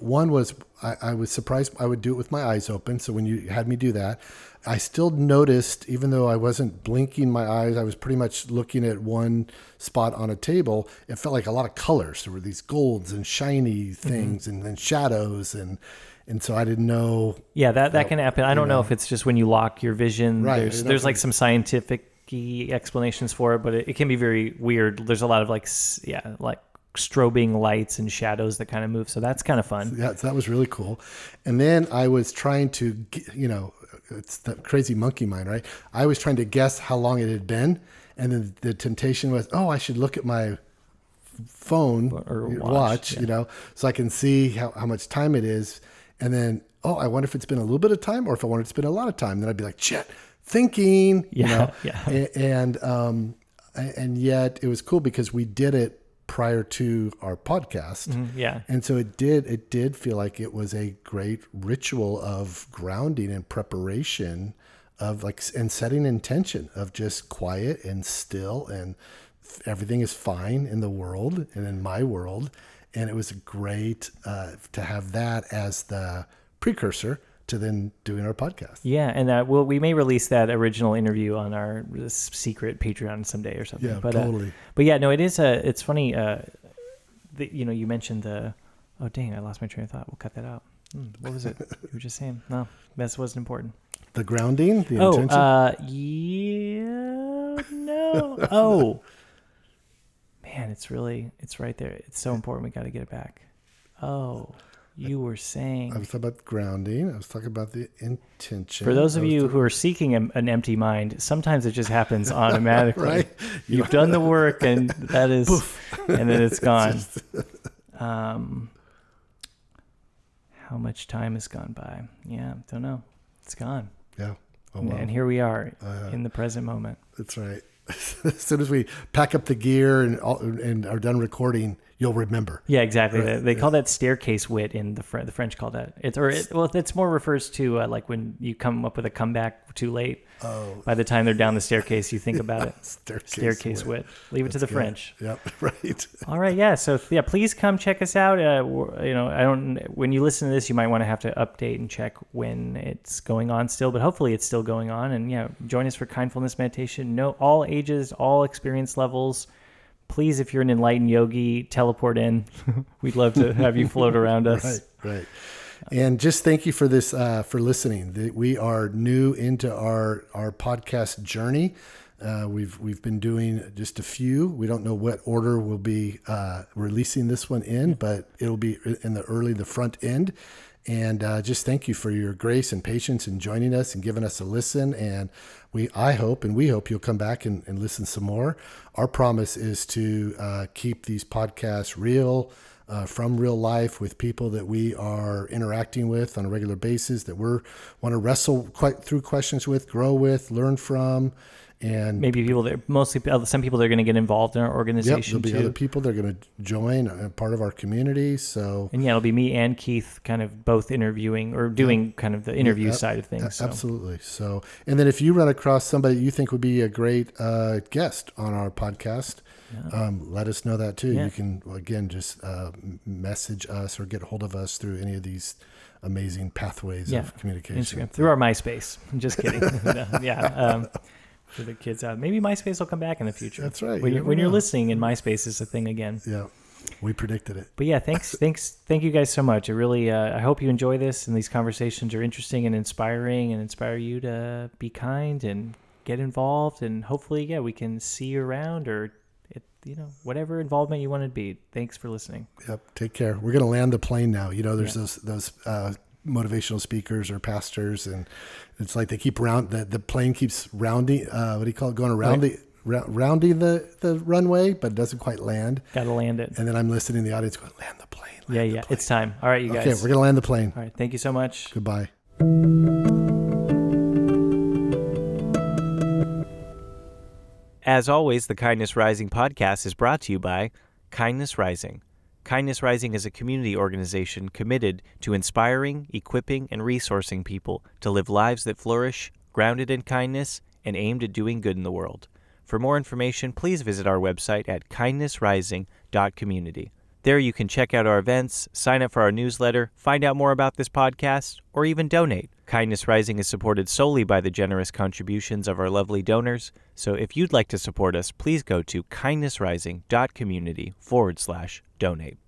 One was I was surprised I would do it with my eyes open. So when you had me do that, I still noticed, even though I wasn't blinking my eyes, I was pretty much looking at one spot on a table. It felt like a lot of colors. There were these golds and shiny things, and then shadows, and so I didn't know. Yeah, that can happen. I don't know if it's just when you lock your vision. Right. There's like some scientific explanations for it, but it can be very weird. There's a lot of like strobing lights and shadows that kind of move. So that's kind of fun. Yeah, that was really cool. And then I was trying to, it's the crazy monkey mind, right? I was trying to guess how long it had been. And then the temptation was, I should look at my phone or watch, so I can see how much time it is. And then, I wonder if it's been a little bit of time or if I want it to spend a lot of time. Then I'd be like, shit. Thinking, and yet it was cool because we did it prior to our podcast, and so it did feel like it was a great ritual of grounding and preparation of and setting intention of just quiet and still, and everything is fine in the world and in my world, and it was great to have that as the precursor to then doing our podcast. Yeah, and we may release that original interview on our secret Patreon someday or something. Yeah, totally. But yeah, no, it is it's funny. You mentioned I lost my train of thought. We'll cut that out. What was it you were just saying? No, that wasn't important. The grounding, the intention. Oh, no. Oh. Man, it's right there. It's so important. We got to get it back. Oh, you were saying. I was talking about grounding. I was talking about the intention. For those of you who are seeking an empty mind, sometimes it just happens automatically. Right? You've done the work, and that is, and then it's gone. How much time has gone by? Yeah, don't know. It's gone. Yeah. Oh, wow. And here we are in the present moment. That's right. As soon as we pack up the gear and are done recording, you'll remember. Yeah, exactly. Right. They call that staircase wit in the French call that. It's more refers to like when you come up with a comeback too late. Oh. By the time they're down the staircase, you think about it. Staircase wit. Leave it to the good. French. Yep. Right. All right. Yeah. So yeah, please come check us out. When you listen to this, you might want to have to update and check when it's going on still, but hopefully it's still going on. And yeah, join us for kindfulness meditation. No, all ages, all experience levels. Please, if you're an enlightened yogi, teleport in. We'd love to have you float around us. Right. And just thank you for this, for listening. We are new into our podcast journey. We've been doing just a few. We don't know what order we'll be releasing this one in, but it'll be in the front end. And just thank you for your grace and patience in joining us and giving us a listen. And we hope you'll come back and listen some more. Our promise is to keep these podcasts real, from real life, with people that we are interacting with on a regular basis, that we want to wrestle through questions with, grow with, learn from. And maybe people that some people that are going to get involved in our organization. There'll be other people that are going to join part of our community. So, and it'll be me and Keith kind of both interviewing or doing kind of the interview side of things. So. Absolutely. So, and then if you run across somebody you think would be a great guest on our podcast, let us know that too. Yeah. You can, again, just message us or get a hold of us through any of these amazing pathways of communication. Instagram, through our MySpace. I'm just kidding. For the kids out. Maybe MySpace will come back in the future. That's right. When you're listening, and MySpace is a thing again. Yeah, we predicted it. But yeah, thank you guys so much. I really, I hope you enjoy this, and these conversations are interesting and inspiring, and inspire you to be kind and get involved, and hopefully, we can see you around, or whatever involvement you want to be. Thanks for listening. Yep. Take care. We're gonna land the plane now. There's those motivational speakers or pastors, and it's like they keep the plane keeps rounding, what do you call it, going around rounding the runway, but it doesn't quite land. Gotta land it. And then I'm listening to the audience going, land the plane. Yeah. It's time. All right, you guys. Okay, we're gonna land the plane. All right, thank you so much. Goodbye. As always, the Kindness Rising podcast is brought to you by Kindness Rising. Kindness Rising is a community organization committed to inspiring, equipping, and resourcing people to live lives that flourish, grounded in kindness, and aimed at doing good in the world. For more information, please visit our website at kindnessrising.community. There you can check out our events, sign up for our newsletter, find out more about this podcast, or even donate. Kindness Rising is supported solely by the generous contributions of our lovely donors, so if you'd like to support us, please go to kindnessrising.community/donate.